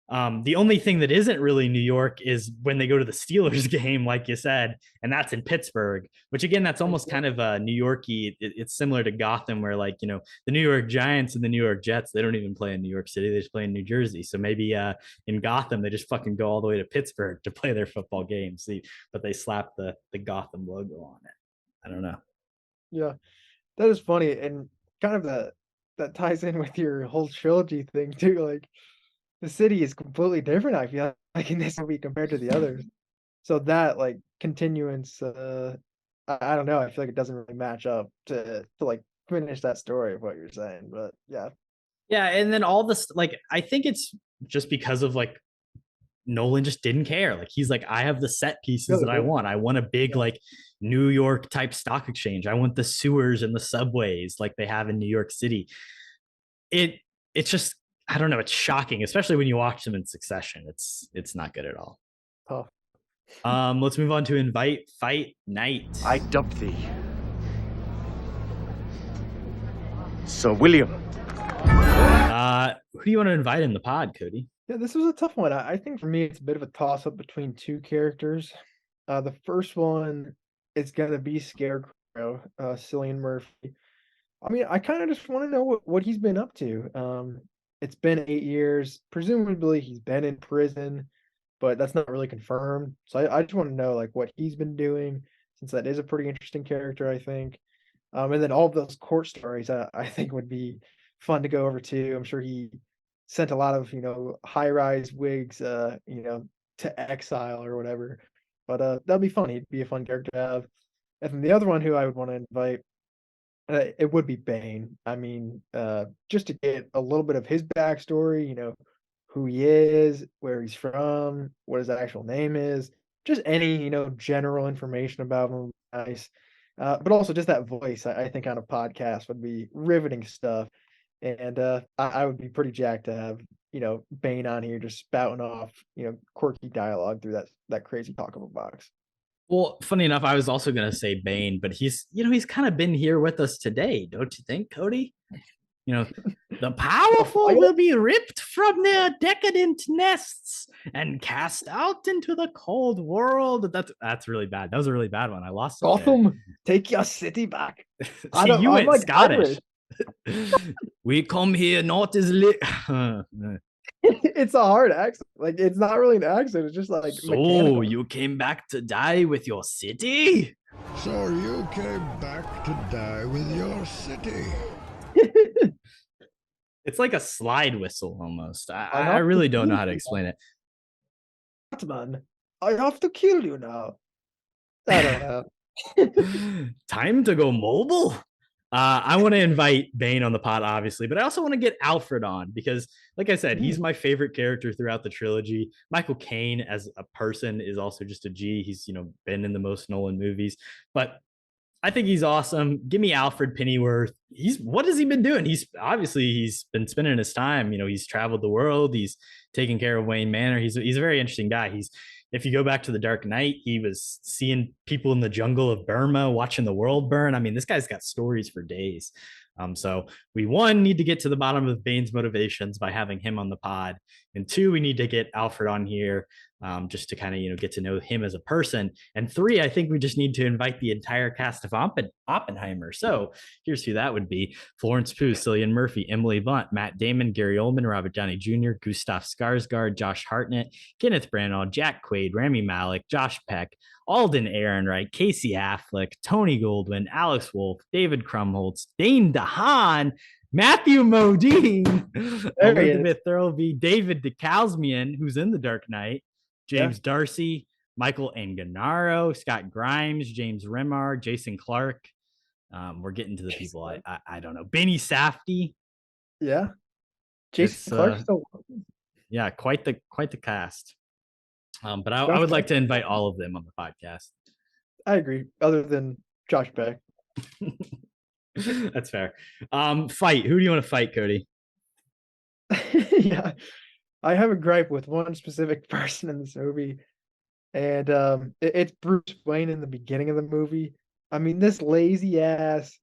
The only thing that isn't really New York is when they go to the Steelers game, like you said, and that's in Pittsburgh, which again, that's almost kind of New Yorky. It's similar to Gotham, where like, the New York Giants and the New York Jets, they don't even play in New York City. They just play in New Jersey. So maybe in Gotham, they just fucking go all the way to Pittsburgh to play their football games. But they slap the Gotham logo on it. I don't know. Yeah, that is funny, and kind of that ties in with your whole trilogy thing too. Like the city is completely different, I feel like in this movie compared to the others. So that like continuance, I don't know. I feel like it doesn't really match up to like finish that story of what you're saying. But yeah, Yeah, and then all this, like, I think it's just because of like Nolan just didn't care. Like he's like, I have the set pieces that I want. I want a big like New York type stock exchange. I want the sewers and the subways like they have in New York City. It's just, I don't know, it's shocking, especially when you watch them in succession. It's not good at all. tough. Let's move on to Invite Fight Night. I dub thee Sir William. Who do you want to invite in the pod, Cody? Yeah, this was a tough one. I think for me, it's a bit of a toss up between 2 characters. The first one is gonna be Scarecrow, Cillian Murphy. I mean, I kind of just want to know what he's been up to. It's been 8 years. Presumably he's been in prison, but that's not really confirmed. So I just want to know like what he's been doing, since that is a pretty interesting character, I think. And then all of those court stories, I think would be fun to go over too. I'm sure he sent a lot of high-rise wigs, to exile or whatever. But that'd be fun. He'd be a fun character to have. And then the other one who I would want to invite, it would be Bane. I mean, just to get a little bit of his backstory, who he is, where he's from, what his actual name is, just any, general information about him. Nice. But also just that voice, I think on a podcast would be riveting stuff. And I would be pretty jacked to have, Bane on here just spouting off, quirky dialogue through that crazy talkable box. Well, funny enough, I was also going to say Bane, but he's kind of been here with us today, don't you think, Kody? The powerful will be ripped from their decadent nests and cast out into the cold world. That's really bad. That was a really bad one. I lost it. Gotham, take your city back. See, you went like Scottish. We come here not as lit. It's a hard accent. Like, it's not really an accent. It's just like so mechanical. You came back to die with your city? So you came back to die with your city. It's like a slide whistle almost. I really don't know how to explain it. Batman, I have to kill you now. I don't know. Time to go mobile. I want to invite Bane on the pod, obviously, but I also want to get Alfred on because, like I said, he's my favorite character throughout the trilogy. Michael Caine as a person is also just a G. He's, been in the most Nolan movies, but I think he's awesome. Give me Alfred Pennyworth. What has he been doing? He's been spending his time. He's traveled the world. He's taking care of Wayne Manor. He's a very interesting guy. If you go back to the Dark Knight, he was seeing people in the jungle of Burma, watching the world burn. I mean, this guy's got stories for days. So we need to get to the bottom of Bane's motivations by having him on the pod, and 2, we need to get Alfred on here just to kind of get to know him as a person, and 3, I think we just need to invite the entire cast of Oppenheimer. So here's who that would be: Florence Pugh, Cillian Murphy, Emily Blunt, Matt Damon, Gary Oldman, Robert Downey Jr., Gustav Skarsgård, Josh Hartnett, Kenneth Branagh, Jack Quaid, Rami Malek, Josh Peck, Alden Ehrenreich, Casey Affleck, Tony Goldwyn, Alex Wolff, David Krumholtz, Dane DeHaan, Matthew Modine, Elizabeth Thirlby, David DeKalsmian, who's in The Dark Knight, James Darcy, Michael Anganaro, Scott Grimes, James Remar, Jason Clarke. We're getting to the people I don't know. Benny Safdie. Yeah. Jason Clarke. Yeah, quite the cast. But I would like to invite all of them on the podcast. I agree. Other than Josh Peck. That's fair. Fight. Who do you want to fight, Kody? Yeah. I have a gripe with one specific person in this movie. And it's Bruce Wayne in the beginning of the movie. I mean, this lazy ass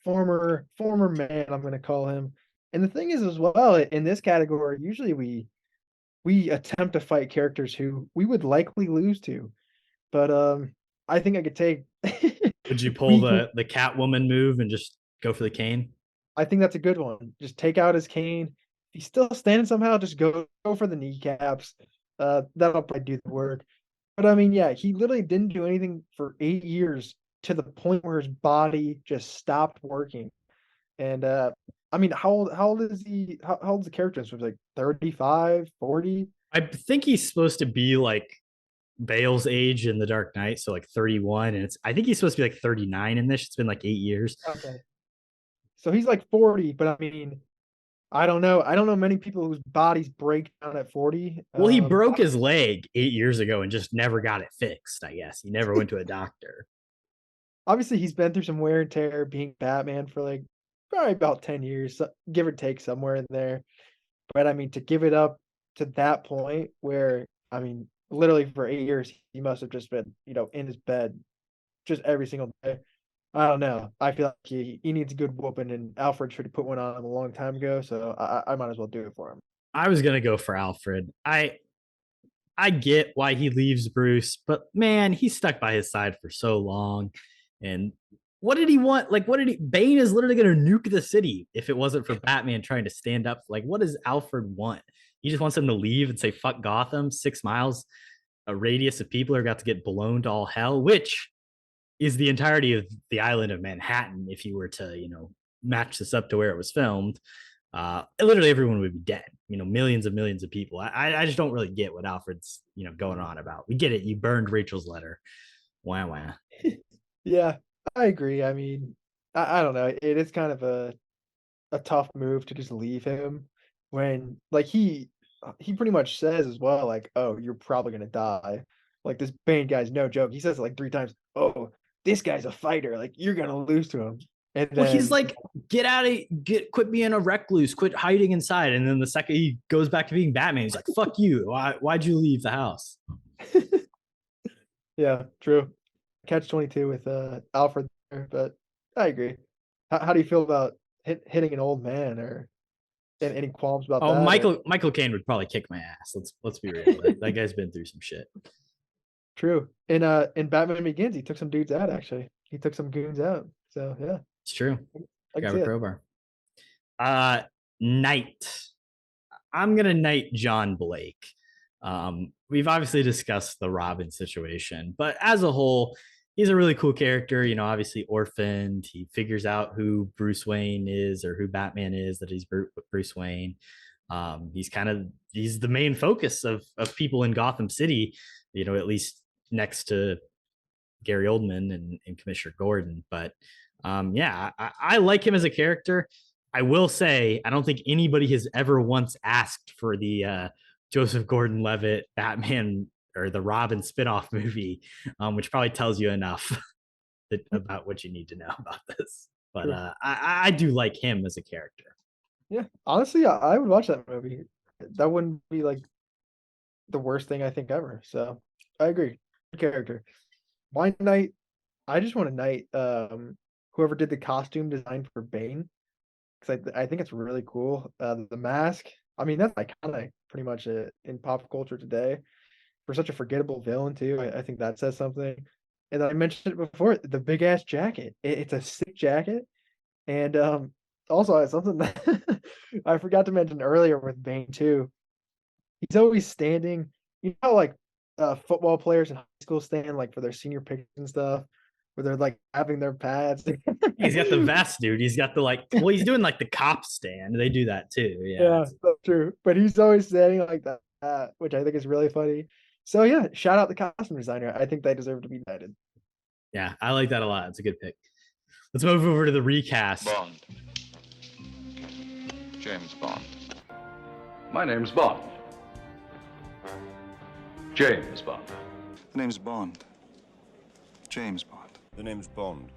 former man, I'm gonna call him. And the thing is as well, in this category, usually we attempt to fight characters who we would likely lose to. But I think I could take Would you pull the Catwoman move and just go for the cane? I think that's a good one. Just take out his cane. If he's still standing somehow, just go for the kneecaps. That'll probably do the work. But I mean, yeah, he literally didn't do anything for 8 years to the point where his body just stopped working. And I mean, how old is he? How old's the character? So like 35, 40? I think he's supposed to be like Bale's age in The Dark Knight, so like 31, and I think he's supposed to be like 39 in this. It's been like 8 years. Okay. So he's like 40, but I mean, I don't know many people whose bodies break down at 40. Well, he broke his leg 8 years ago and just never got it fixed, I guess. He never went to a doctor. Obviously, he's been through some wear and tear being Batman for like probably about 10 years, give or take somewhere in there. But I mean, to give it up to that point where, I mean, literally for 8 years, he must have just been, in his bed just every single day. I don't know. I feel like he needs a good whooping, and Alfred should have put one on him a long time ago. So I might as well do it for him. I was gonna go for Alfred. I get why he leaves Bruce, but man, he stuck by his side for so long, and what did he want? Like, Bane is literally going to nuke the city if it wasn't for Batman trying to stand up. Like, what does Alfred want? He just wants him to leave and say, fuck Gotham, 6 miles, a radius of people are about to get blown to all hell, which is the entirety of the island of Manhattan. If you were to, match this up to where it was filmed, literally everyone would be dead, millions of people. I just don't really get what Alfred's, going on about. We get it. You burned Rachel's letter. Wow. Yeah, I agree. I mean, I don't know. It is kind of a tough move to just leave him when like he pretty much says as well, like, oh, you're probably gonna die. Like this Bane guy's no joke. He says it like 3 times. Oh, this guy's a fighter. Like you're gonna lose to him. And then, well, he's like, quit being a recluse, quit hiding inside. And then the second he goes back to being Batman, he's like, fuck you. Why'd you leave the house? Yeah, true. Catch-22 with Alfred there, but I agree. How do you feel about hitting an old man, or any qualms about that? Michael Caine would probably kick my ass. Let's be real. That guy's been through some shit. True. In Batman Begins, he took some dudes out. Actually, he took some goons out. So yeah, it's true. I got a crowbar. Knight. I'm gonna knight John Blake. We've obviously discussed the Robin situation, but as a whole, he's a really cool character. Obviously orphaned. He figures out who Bruce Wayne is, or who Batman is, that he's Bruce Wayne. He's the main focus of people in Gotham City, at least next to Gary Oldman and Commissioner Gordon. But I like him as a character. I will say, I don't think anybody has ever once asked for the Joseph Gordon-Levitt Batman or the Robin spinoff movie, which probably tells you enough about what you need to know about this. But I do like him as a character. Yeah, honestly, I would watch that movie. That wouldn't be like the worst thing I think ever. So I agree. Good character. My knight, I just want to knight whoever did the costume design for Bane, because I think it's really cool. The mask. I mean, that's iconic, pretty much in pop culture today. For such a forgettable villain too, I think that says something. And I mentioned it before, the big ass jacket. It's a sick jacket, and also something that I forgot to mention earlier with Bane too. He's always standing. You know, like football players in high school stand like for their senior pictures and stuff, where they're like having their pads. He's got the vest, dude. He's got the he's doing like the cop stand. They do that too. Yeah, that's true. But he's always standing like that, which I think is really funny. So yeah, shout out the costume designer. I think they deserve to be knighted. Yeah, I like that a lot. It's a good pick. Let's move over to the recast. Bond. James Bond. My name's Bond. James Bond. The name's Bond. James Bond. The name's Bond.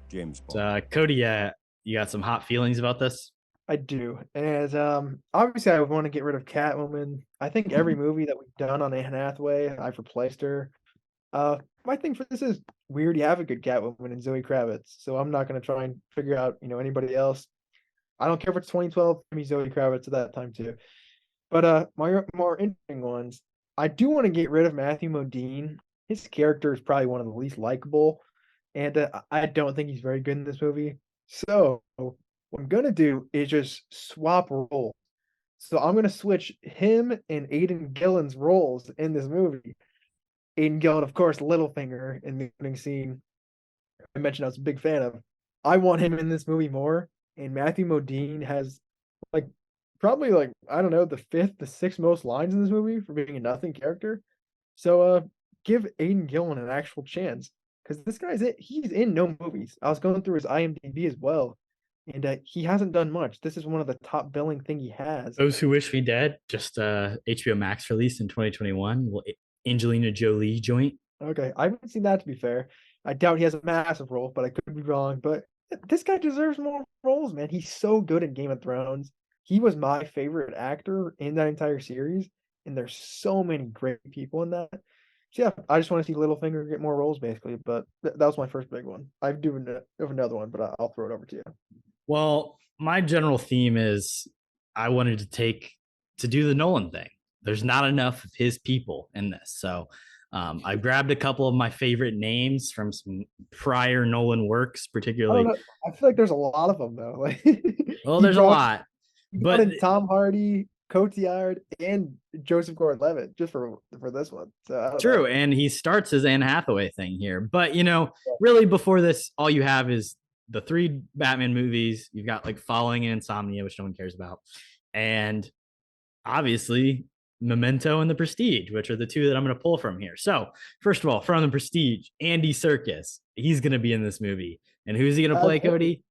James Bond. Kody, you got some hot feelings about this? I do. And obviously I would want to get rid of Catwoman. I think every movie that we've done on Anne Hathaway, I've replaced her. My thing for this is we already have a good Catwoman in Zoe Kravitz, so I'm not going to try and figure out, anybody else. I don't care if it's 2012, I mean Zoe Kravitz at that time too. But my more interesting ones, I do want to get rid of Matthew Modine. His character is probably one of the least likable, and I don't think he's very good in this movie. So what I'm going to do is just swap roles. So I'm going to switch him and Aidan Gillen's roles in this movie. Aidan Gillen, of course, Littlefinger in the opening scene, I mentioned I was a big fan of. I want him in this movie more. And Matthew Modine has probably I don't know, the 5th, the 6th most lines in this movie for being a nothing character. So give Aidan Gillen an actual chance, because this guy's he's in no movies. I was going through his IMDb as well, and he hasn't done much. This is one of the top billing thing he has. Those Who Wish Me Dead, just HBO Max release in 2021. Angelina Jolie joint. Okay, I haven't seen that, to be fair. I doubt he has a massive role, but I could be wrong. But this guy deserves more roles, man. He's so good in Game of Thrones. He was my favorite actor in that entire series, and there's so many great people in that. So yeah, I just want to see Littlefinger get more roles, basically. But that was my first big one. I do have another one, but I'll throw it over to you. Well, my general theme is I wanted to do the Nolan thing. There's not enough of his people in this, so I grabbed a couple of my favorite names from some prior Nolan works, I particularly. don't know. I feel like there's a lot of them though. Like, Well, there's a lot, he brought but in Tom Hardy, Cotillard, and Joseph Gordon-Levitt just for this one. So I don't true. know. And he starts his Anne Hathaway thing here. But, really before this, all you have is the 3 Batman movies. You've got like Falling and Insomnia, which no one cares about. And obviously Memento and The Prestige, which are the 2 that I'm going to pull from here. So, first of all, from The Prestige, Andy Serkis, he's going to be in this movie. And who's he going to play, Kody?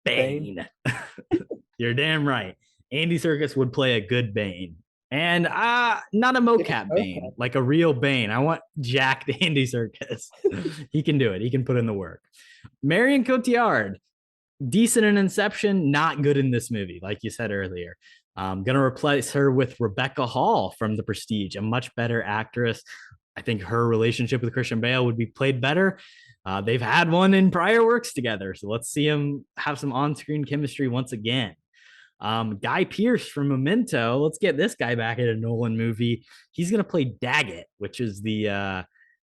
Bane. You're damn right. Andy Serkis would play a good Bane. And not a mocap Bane, like a real Bane. I want jacked Andy Serkis. He can do it. He can put in the work. Marion Cotillard, decent in Inception, not good in this movie, like you said earlier. I'm going to replace her with Rebecca Hall from The Prestige, a much better actress. I think her relationship with Christian Bale would be played better. They've had one in prior works together, so let's see them have some on-screen chemistry once again. Guy Pearce from Memento. Let's get this guy back in a Nolan movie. He's going to play Daggett, which is the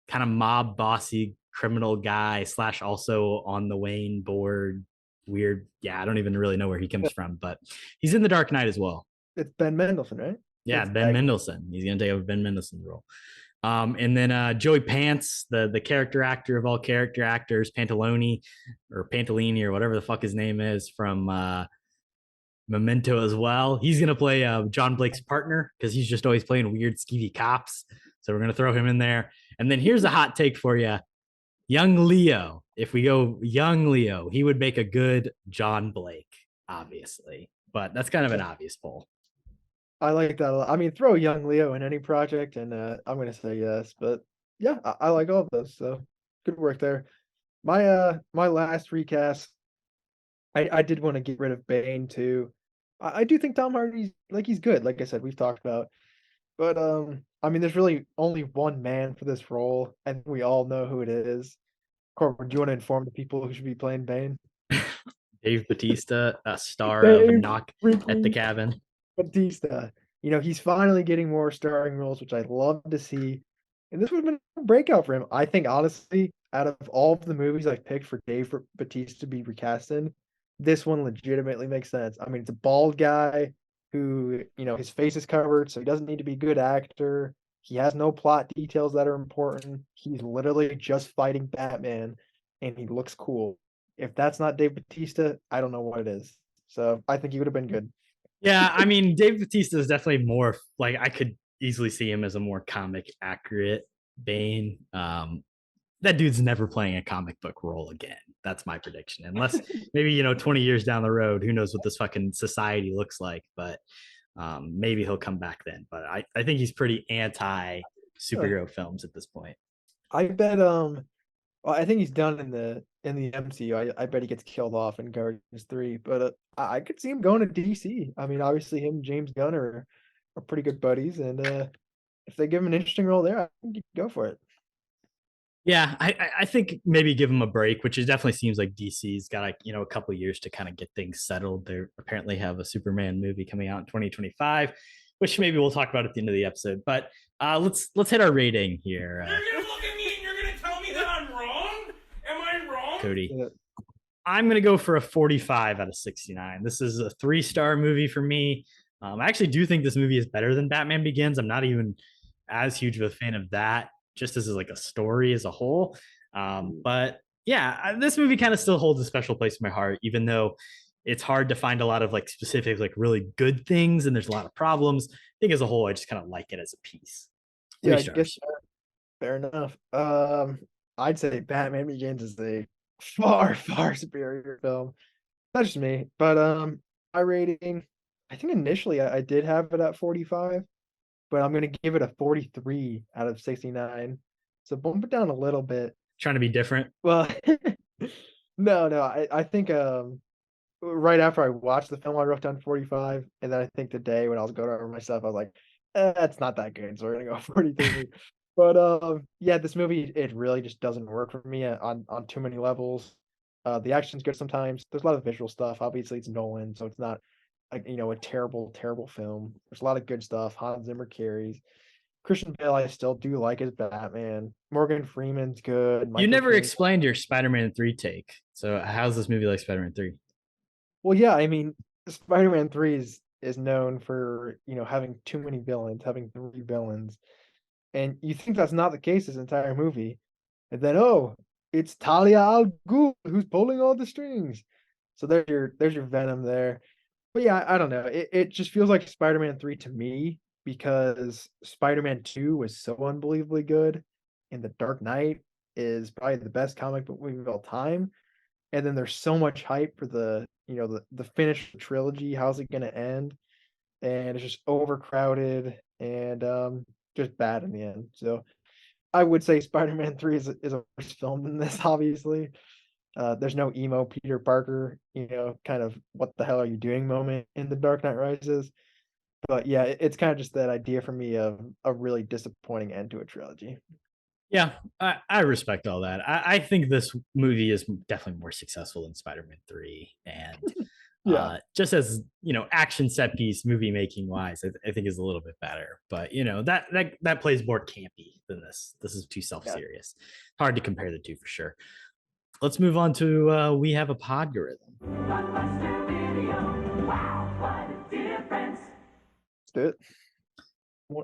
kind of mob bossy criminal guy / also on the Wayne board. Weird. Yeah, I don't even really know where he comes from, but he's in The Dark Knight as well. It's Ben Mendelsohn, right? Yeah, Ben Mendelsohn. He's going to take over Ben Mendelsohn's role. And then Joey Pants, the character actor of all character actors, Pantaloni or whatever the fuck his name is from Memento as well. He's going to play John Blake's partner because he's just always playing weird, skeevy cops. So we're going to throw him in there. And then here's a hot take for you. Young Leo. If we go young Leo, he would make a good John Blake, obviously. But that's kind of an obvious pull. I like that a lot. I mean, throw young Leo in any project, and I'm going to say yes. But yeah, I like all of those. So good work there. My last recast, I did want to get rid of Bane too. I do think Tom Hardy's he's good. Like I said, we've talked about. But I mean, there's really only one man for this role, and we all know who it is. Corbin, do you want to inform the people who should be playing Bane? Dave Bautista, a star of Knock at the Cabin. Bautista. He's finally getting more starring roles, which I'd love to see. And this would have been a breakout for him. I think, honestly, out of all of the movies I've picked for Dave Bautista to be recast in, this one legitimately makes sense. I mean, it's a bald guy who, his face is covered, so he doesn't need to be a good actor. He has no plot details that are important. He's literally just fighting Batman, and he looks cool. If that's not Dave Bautista, I don't know what it is. So I think he would have been good. Yeah, I mean, Dave Bautista is definitely more like I could easily see him as a more comic accurate Bane. That dude's never playing a comic book role again. That's my prediction. Unless maybe, 20 years down the road, who knows what this fucking society looks like. But maybe he'll come back then. But I think he's pretty anti superhero films at this point. I bet I think he's done in the MCU. I bet he gets killed off in Guardians 3. But I could see him going to DC. I mean, obviously him and James Gunn are pretty good buddies, and if they give him an interesting role there, I think you can go for it. Yeah, I think maybe give him a break, which it definitely seems like DC's got a couple of years to kind of get things settled. They apparently have a Superman movie coming out in 2025, which maybe we'll talk about at the end of the episode. But let's hit our rating here. You're gonna look at me and you're gonna tell me that I'm wrong? Am I wrong? Cody, I'm gonna go for a 45 out of 69. This is a 3-star movie for me. I actually do think this movie is better than Batman Begins. I'm not even as huge of a fan of that, just as like a story as a whole. But yeah, this movie kind of still holds a special place in my heart, even though it's hard to find a lot of like specific, like really good things. And there's a lot of problems. I think as a whole, I just kind of like it as a piece. 3 stars. I guess fair enough. I'd say Batman Begins is a far, far superior film. That's just me. But my rating, I think initially I did have it at 45. But I'm going to give it a 43 out of 69. So bump it down a little bit. Trying to be different? Well, no. I think right after I watched the film, I wrote down 45. And then I think the day when I was going over my stuff, I was like, it's not that good. So we're going to go 43. But yeah, this movie, it really just doesn't work for me on too many levels. The action's good sometimes. There's a lot of visual stuff. Obviously, it's Nolan, so it's not a terrible film. There's a lot of good stuff. Hans Zimmer carries. Christian Bale, I still do like as Batman. Morgan Freeman's good. You Michael never Caine. explained your Spider-Man 3 take. So how's this movie like Spider-Man 3? Well, yeah, I mean, Spider-Man 3 is known for, having too many villains, having 3 villains. And you think that's not the case this entire movie. And then, oh, it's Talia al Ghul who's pulling all the strings. So there's your Venom there. But yeah, I don't know. It just feels like Spider-Man 3 to me because Spider-Man 2 was so unbelievably good, and The Dark Knight is probably the best comic book movie of all time. And then there's so much hype for the finished trilogy. How's it gonna end? And it's just overcrowded and just bad in the end. So I would say Spider-Man 3 is a worse film than this, obviously. There's no emo Peter Parker, kind of what the hell are you doing moment in The Dark Knight Rises. But yeah, it's kind of just that idea for me of a really disappointing end to a trilogy. Yeah, I respect all that. I think this movie is definitely more successful than Spider-Man 3. And Yeah. just as, action set piece movie making wise, I think is a little bit better. But, that plays more campy than this. This is too self-serious. Hard to compare the two for sure. Let's move on to We Have a Podgorithm. Let's do it.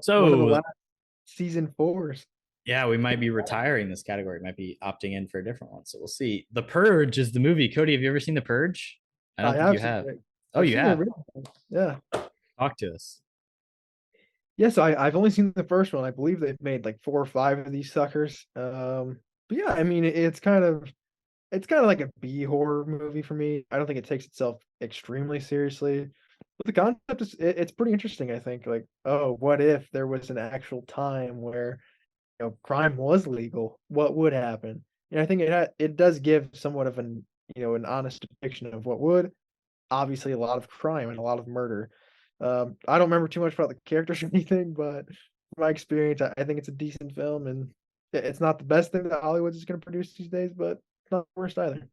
So one of the last season 4s. Yeah, we might be retiring this category. Might be opting in for a different one. So we'll see. The Purge is the movie. Cody, have you ever seen The Purge? I don't think you have. Oh, you have? Yeah. Talk to us. Yes, I've only seen the first one. I believe they've made like 4 or 5 of these suckers. But yeah, I mean, it's kind of like a B horror movie for me. I don't think it takes itself extremely seriously. But the concept it's pretty interesting, I think. Like, oh, what if there was an actual time where crime was legal? What would happen? I think it does give somewhat of an honest depiction of what would. Obviously, a lot of crime and a lot of murder. I don't remember too much about the characters or anything, but from my experience, I think it's a decent film, and it's not the best thing that Hollywood's going to produce these days, but it's not the worst either.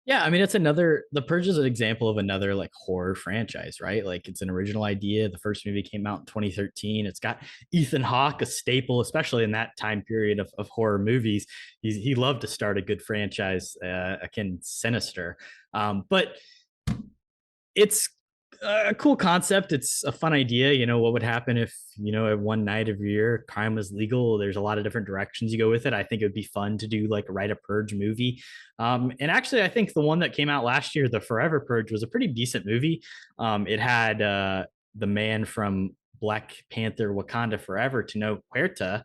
Yeah, I mean, The Purge is an example of another like horror franchise, right? Like it's an original idea. The first movie came out in 2013. It's got Ethan Hawke, a staple, especially in that time period of horror movies. He loved to start a good franchise akin Sinister. But it's a cool concept. It's a fun idea. What would happen if, at one night of year, crime was legal? There's a lot of different directions you go with it. I think it would be fun to do like write a Purge movie. And actually, I think the one that came out last year, The Forever Purge, was a pretty decent movie. It had the man from Black Panther Wakanda Forever, Tenoch Huerta,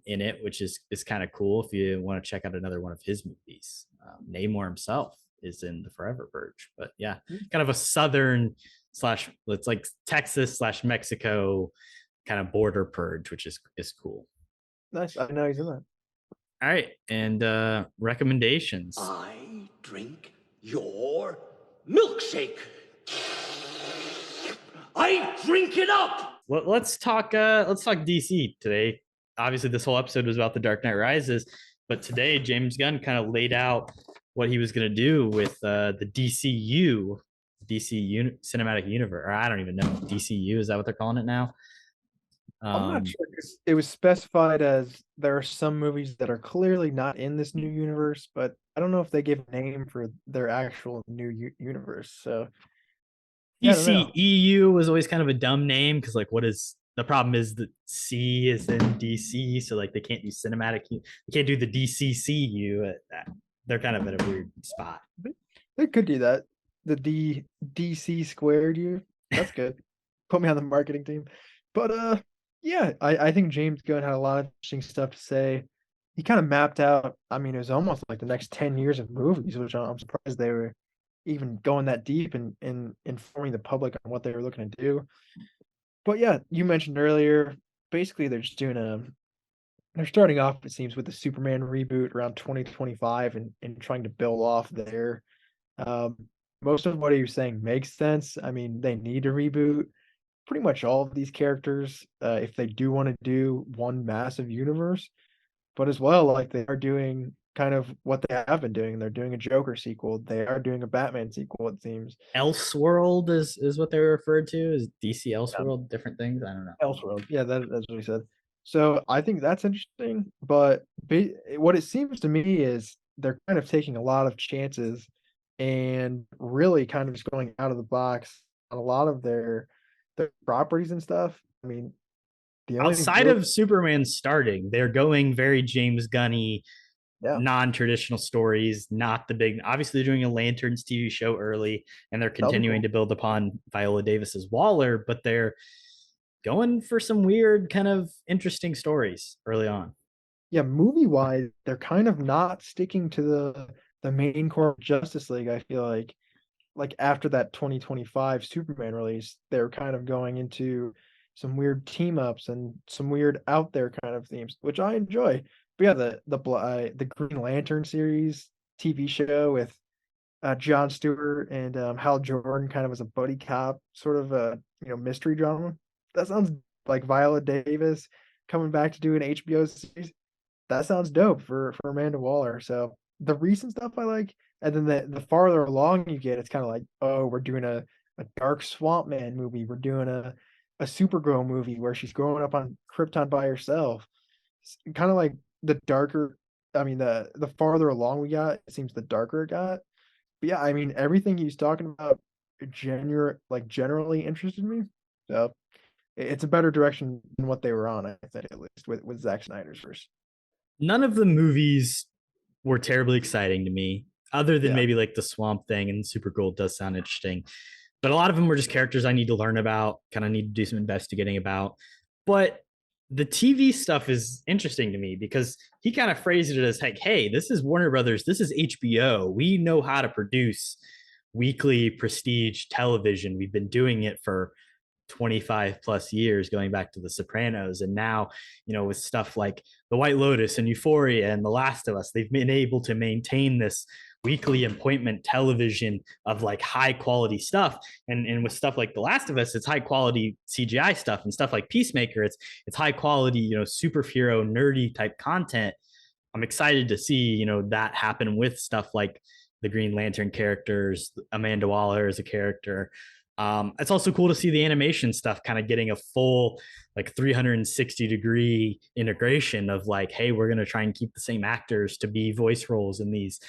in it, which is kind of cool if you want to check out another one of his movies. Namor himself is in The Forever Purge. But yeah, kind of a southern / it's like Texas / Mexico kind of border purge, which is cool. Nice. I know he's in that. All right, and recommendations. I drink your milkshake. I drink it up. Well, let's talk DC today. Obviously, this whole episode was about The Dark Knight Rises, but today James Gunn kind of laid out what he was going to do with the DC Cinematic Universe. Or I don't even know. DCU, is that what they're calling it now? I'm not sure. It was specified as there are some movies that are clearly not in this new universe, but I don't know if they give a name for their actual new universe. So DCEU was always kind of a dumb name because, like, the problem is that C is in DC, so like they can't do they can't do the DCCU. They're kind of in a weird spot. They could do that. The DC squared U. That's good. Put me on the marketing team. But yeah, I think James Gunn had a lot of interesting stuff to say. He kind of mapped out, I mean, it was almost like the next 10 years of movies, which I'm surprised they were even going that deep in informing the public on what they were looking to do. But yeah, you mentioned earlier, basically they're just doing they're starting off, it seems, with the Superman reboot around 2025 and trying to build off there. Most of what he was saying makes sense. I mean, they need to reboot pretty much all of these characters if they do want to do one massive universe. But as well, like they are doing kind of what they have been doing. They're doing a Joker sequel. They are doing a Batman sequel, it seems. Elseworld is what they were referred to. Is DC Elseworld different things? I don't know. Elseworld. Yeah, that's what he said. So I think that's interesting. But what it seems to me is they're kind of taking a lot of chances and really kind of just going out of the box on a lot of their properties and stuff. I mean, the only outside of Superman starting, they're going very James Gunny, non-traditional stories, not the big. Obviously, they're doing a Lanterns TV show early, and they're continuing to build upon Viola Davis's Waller, but they're going for some weird, kind of interesting stories early on. Yeah, movie-wise, they're kind of not sticking to the main core of Justice League. I feel like after that 2025 Superman release, they're kind of going into some weird team ups and some weird out there kind of themes, which I enjoy. But yeah, the Green Lantern series TV show with Jon Stewart and Hal Jordan kind of as a buddy cop sort of a mystery drama. That sounds like Viola Davis coming back to do an HBO series. That sounds dope for Amanda Waller. So the recent stuff I like, and then the farther along you get, it's kind of like, oh, we're doing a Dark Swamp Man movie. We're doing a Supergirl movie where she's growing up on Krypton by herself. It's kind of like the darker. I mean, the farther along we got, it seems the darker it got. But yeah, I mean, everything he's talking about, generally interested me. So it's a better direction than what they were on, I think, at least with Zack Snyder's verse. None of the movies were terribly exciting to me, other than maybe like the Swamp Thing, and Supergirl does sound interesting. But a lot of them were just characters I need to learn about, kind of need to do some investigating about. But the TV stuff is interesting to me because he kind of phrased it as like, hey, this is Warner Brothers, this is HBO. We know how to produce weekly prestige television. We've been doing it for 25 plus years, going back to The Sopranos. And now, with stuff like The White Lotus and Euphoria and The Last of Us, they've been able to maintain this weekly appointment television of like high quality stuff. And with stuff like The Last of Us, it's high quality CGI stuff, and stuff like Peacemaker, it's high quality, superhero nerdy type content. I'm excited to see, that happen with stuff like the Green Lantern characters, Amanda Waller as a character. It's also cool to see the animation stuff kind of getting a full like 360-degree integration of like, hey, we're going to try and keep the same actors to be voice roles in these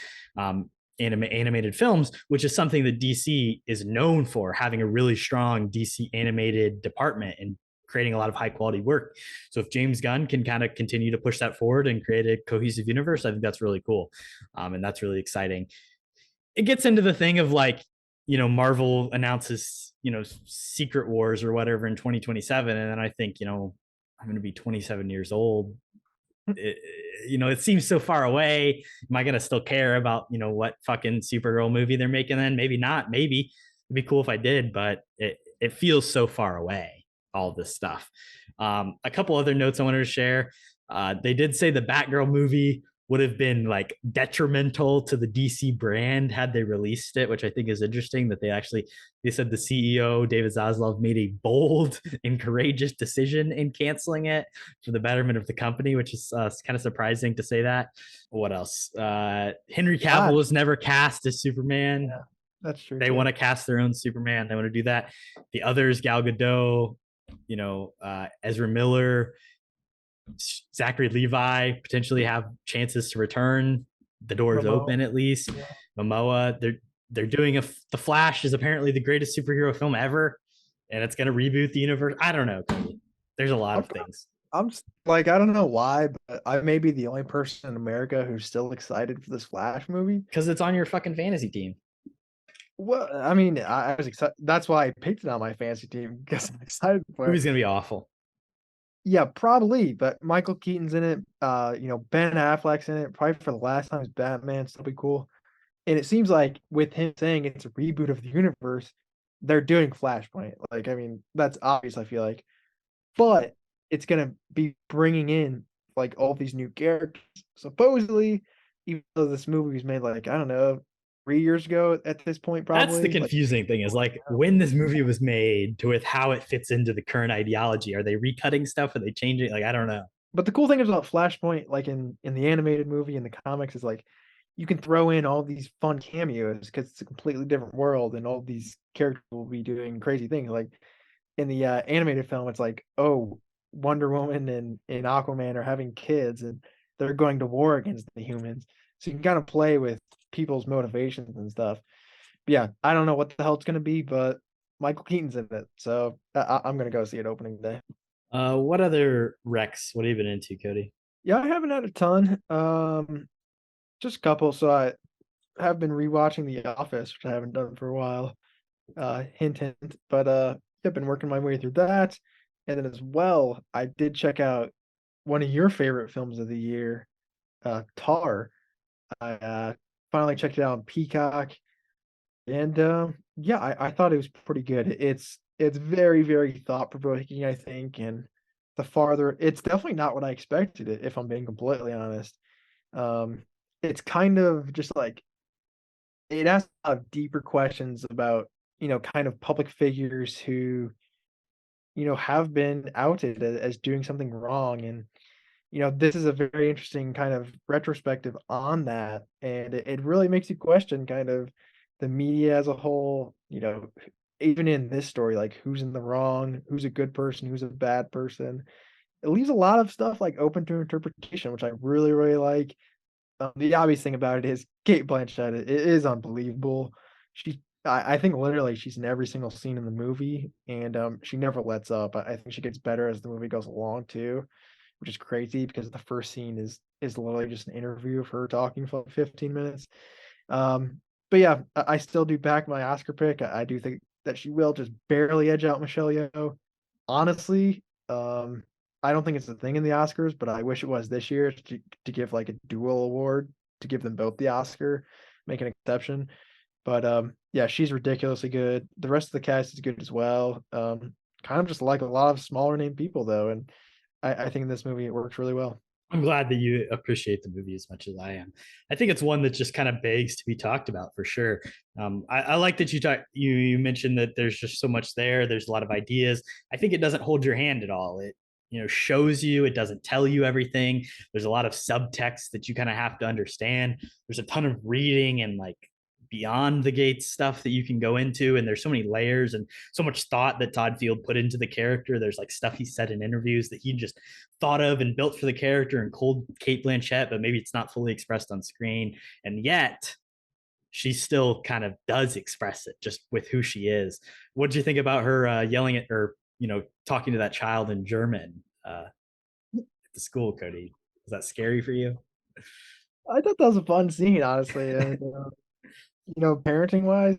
animated films, which is something that DC is known for, having a really strong DC animated department and creating a lot of high quality work. So if James Gunn can kind of continue to push that forward and create a cohesive universe, I think that's really cool. And that's really exciting. It gets into the thing of like, Marvel announces, Secret Wars or whatever in 2027. And then I think, I'm going to be 27 years old. It seems so far away. Am I going to still care about, what fucking Supergirl movie they're making then? Maybe not. Maybe it'd be cool if I did, but it feels so far away, all this stuff. A couple other notes I wanted to share. They did say the Batgirl movie would have been like detrimental to the DC brand had they released it, which I think is interesting that they said the CEO, David Zaslav, made a bold and courageous decision in canceling it for the betterment of the company, which is kind of surprising to say that. What else? Henry Cavill was never cast as Superman. Yeah, that's true. They want to cast their own Superman. They want to do that. The others, Gal Gadot, Ezra Miller, Zachary Levi potentially have chances to return. The door is open at least. Yeah. Momoa, they're doing The Flash is apparently the greatest superhero film ever, and it's going to reboot the universe. I don't know. There's a lot of things. I'm like, I don't know why, but I may be the only person in America who's still excited for this Flash movie because it's on your fucking fantasy team. Well, I mean, I was excited. That's why I picked it on my fantasy team because I'm excited for it. Movie's going to be awful. Yeah, probably, but Michael Keaton's in it. Ben Affleck's in it. Probably for the last time as Batman, so it'll be cool. And it seems like with him saying it's a reboot of the universe, they're doing Flashpoint. Like, I mean, that's obvious, I feel like. But it's gonna be bringing in like all these new characters. Supposedly, even though this movie was made like, I don't know, 3 years ago at this point, probably. That's the confusing thing is like when this movie was made to with how it fits into the current ideology. Are they recutting stuff? Are they changing? Like, I don't know. But the cool thing about Flashpoint, like in the animated movie and the comics, is like you can throw in all these fun cameos because it's a completely different world, and all these characters will be doing crazy things. Like in the animated film, it's like, oh, Wonder Woman and Aquaman are having kids, and they're going to war against the humans. So you can kind of play with people's motivations and stuff. But yeah, I don't know what the hell it's gonna be, but Michael Keaton's in it, so I'm gonna go see it opening day. What other recs? What have you been into, Kody? Yeah, I haven't had a ton. Just a couple. So I have been rewatching The Office, which I haven't done for a while. Hint, hint. But I've been working my way through that. And then as well, I did check out one of your favorite films of the year, Tar. I finally checked it out on Peacock. And yeah, I thought it was pretty good. It's very, very thought provoking, I think. And the farther it's definitely not what I expected it, if I'm being completely honest. It's kind of just like it asks a lot of deeper questions about, kind of public figures who, have been outed as doing something wrong. And, this is a very interesting kind of retrospective on that. And it really makes you question kind of the media as a whole, even in this story, like who's in the wrong, who's a good person, who's a bad person. It leaves a lot of stuff like open to interpretation, which I really, really like. The obvious thing about it is Kate Blanchett. It is unbelievable. I think literally she's in every single scene in the movie, and she never lets up. I think she gets better as the movie goes along too, which is crazy because the first scene is literally just an interview of her talking for like 15 minutes. But yeah, I still do back my Oscar pick. I do think that she will just barely edge out Michelle Yeoh. Honestly, I don't think it's a thing in the Oscars, but I wish it was this year to give like a dual award to give them both the Oscar, make an exception. But yeah, she's ridiculously good. The rest of the cast is good as well. Kind of just like a lot of smaller name people though, and I think in this movie it works really well. I'm glad that you appreciate the movie as much as I am. I think it's one that just kind of begs to be talked about for sure. I like that you mentioned that there's just so much there. There's a lot of ideas. I think it doesn't hold your hand at all. It shows you. It doesn't tell you everything. There's a lot of subtext that you kind of have to understand. There's a ton of reading and like beyond the gates stuff that you can go into, and there's so many layers and so much thought that Todd Field put into the character. There's like stuff he said in interviews that he just thought of and built for the character and cold Kate Blanchett, but maybe it's not fully expressed on screen, and yet she still kind of does express it just with who she is. What did you think about her yelling at or talking to that child in German at the school, Kody? Was that scary for you? I thought that was a fun scene, honestly. And, parenting wise,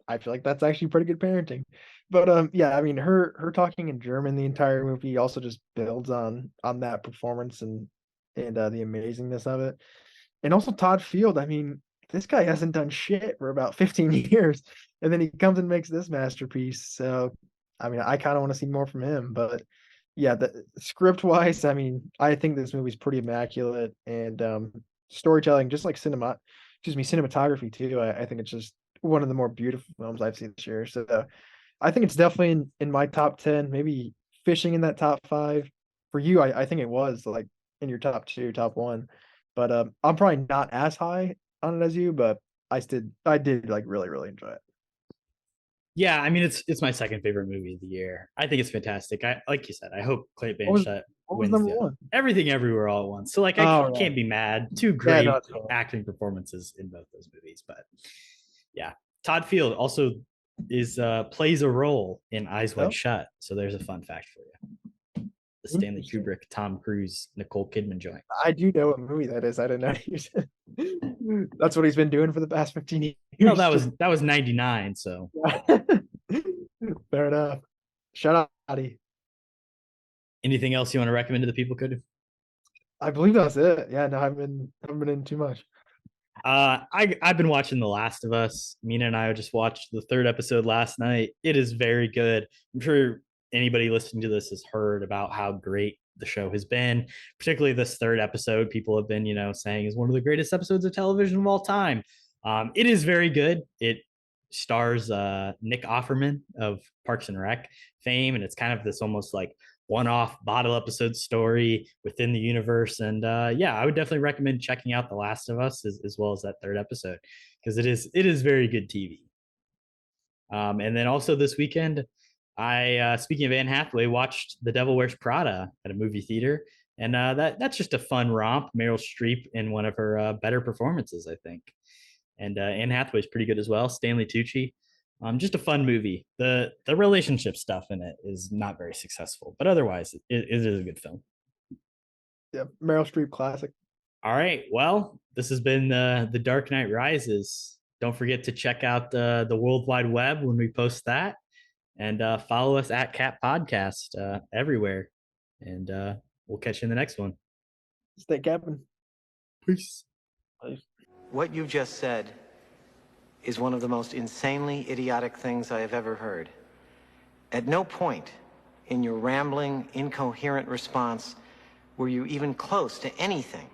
I feel like that's actually pretty good parenting. But yeah, I mean, her talking in German the entire movie also just builds on that performance and the amazingness of it. And also Todd Field, I mean, this guy hasn't done shit for about 15 years, and then he comes and makes this masterpiece. So, I mean, I kind of want to see more from him. But yeah, the script wise, I mean, I think this movie's pretty immaculate, and storytelling, just like cinematography too. I think it's just one of the more beautiful films I've seen this year. So I think it's definitely in my top 10, maybe fishing in that top 5. For you, I think it was like in your top 2, top 1. But I'm probably not as high on it as you, but I did like really, really enjoy it. Yeah, I mean it's my second favorite movie of the year. I think it's fantastic. I like you said, I hope Cate Blanchett wins number 1? Everything Everywhere All at Once. So like I can't be mad. Two great acting performances in both those movies. But yeah, Todd Field also plays a role in Eyes Wide Shut. So there's a fun fact for you. The Stanley Kubrick, Tom Cruise, Nicole Kidman joint. I do know what movie that is. I didn't know. That's what he's been doing for the past 15 years. No, that was 99. So fair enough. Shout out, Adi. Anything else you want to recommend to the people, Could? I believe that's it. Yeah, no, I haven't been in too much. I've been watching The Last of Us. Mina and I just watched the 3rd episode last night. It is very good. I'm sure anybody listening to this has heard about how great the show has been, particularly this 3rd episode. People have been, saying is one of the greatest episodes of television of all time. It is very good. It stars Nick Offerman of Parks and Rec fame, and it's kind of this almost like one-off bottle episode story within the universe. And yeah, I would definitely recommend checking out The Last of Us as well as that third episode, because it is very good TV. And then also this weekend, I speaking of Anne Hathaway, watched The Devil Wears Prada at a movie theater, and that's just a fun romp. Meryl Streep in one of her better performances, I think, and Anne Hathaway's pretty good as well. Stanley Tucci, just a fun movie. The relationship stuff in it is not very successful, but otherwise, it is a good film. Yeah, Meryl Streep classic. All right, well, this has been the Dark Knight Rises. Don't forget to check out the World Wide Web when we post that, and follow us at KHAP Podcast everywhere. And we'll catch you in the next one. Stay capping. Peace. What you've just said is one of the most insanely idiotic things I have ever heard. At no point in your rambling, incoherent response were you even close to anything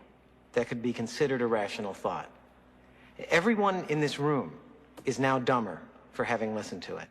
that could be considered a rational thought. Everyone in this room is now dumber for having listened to it.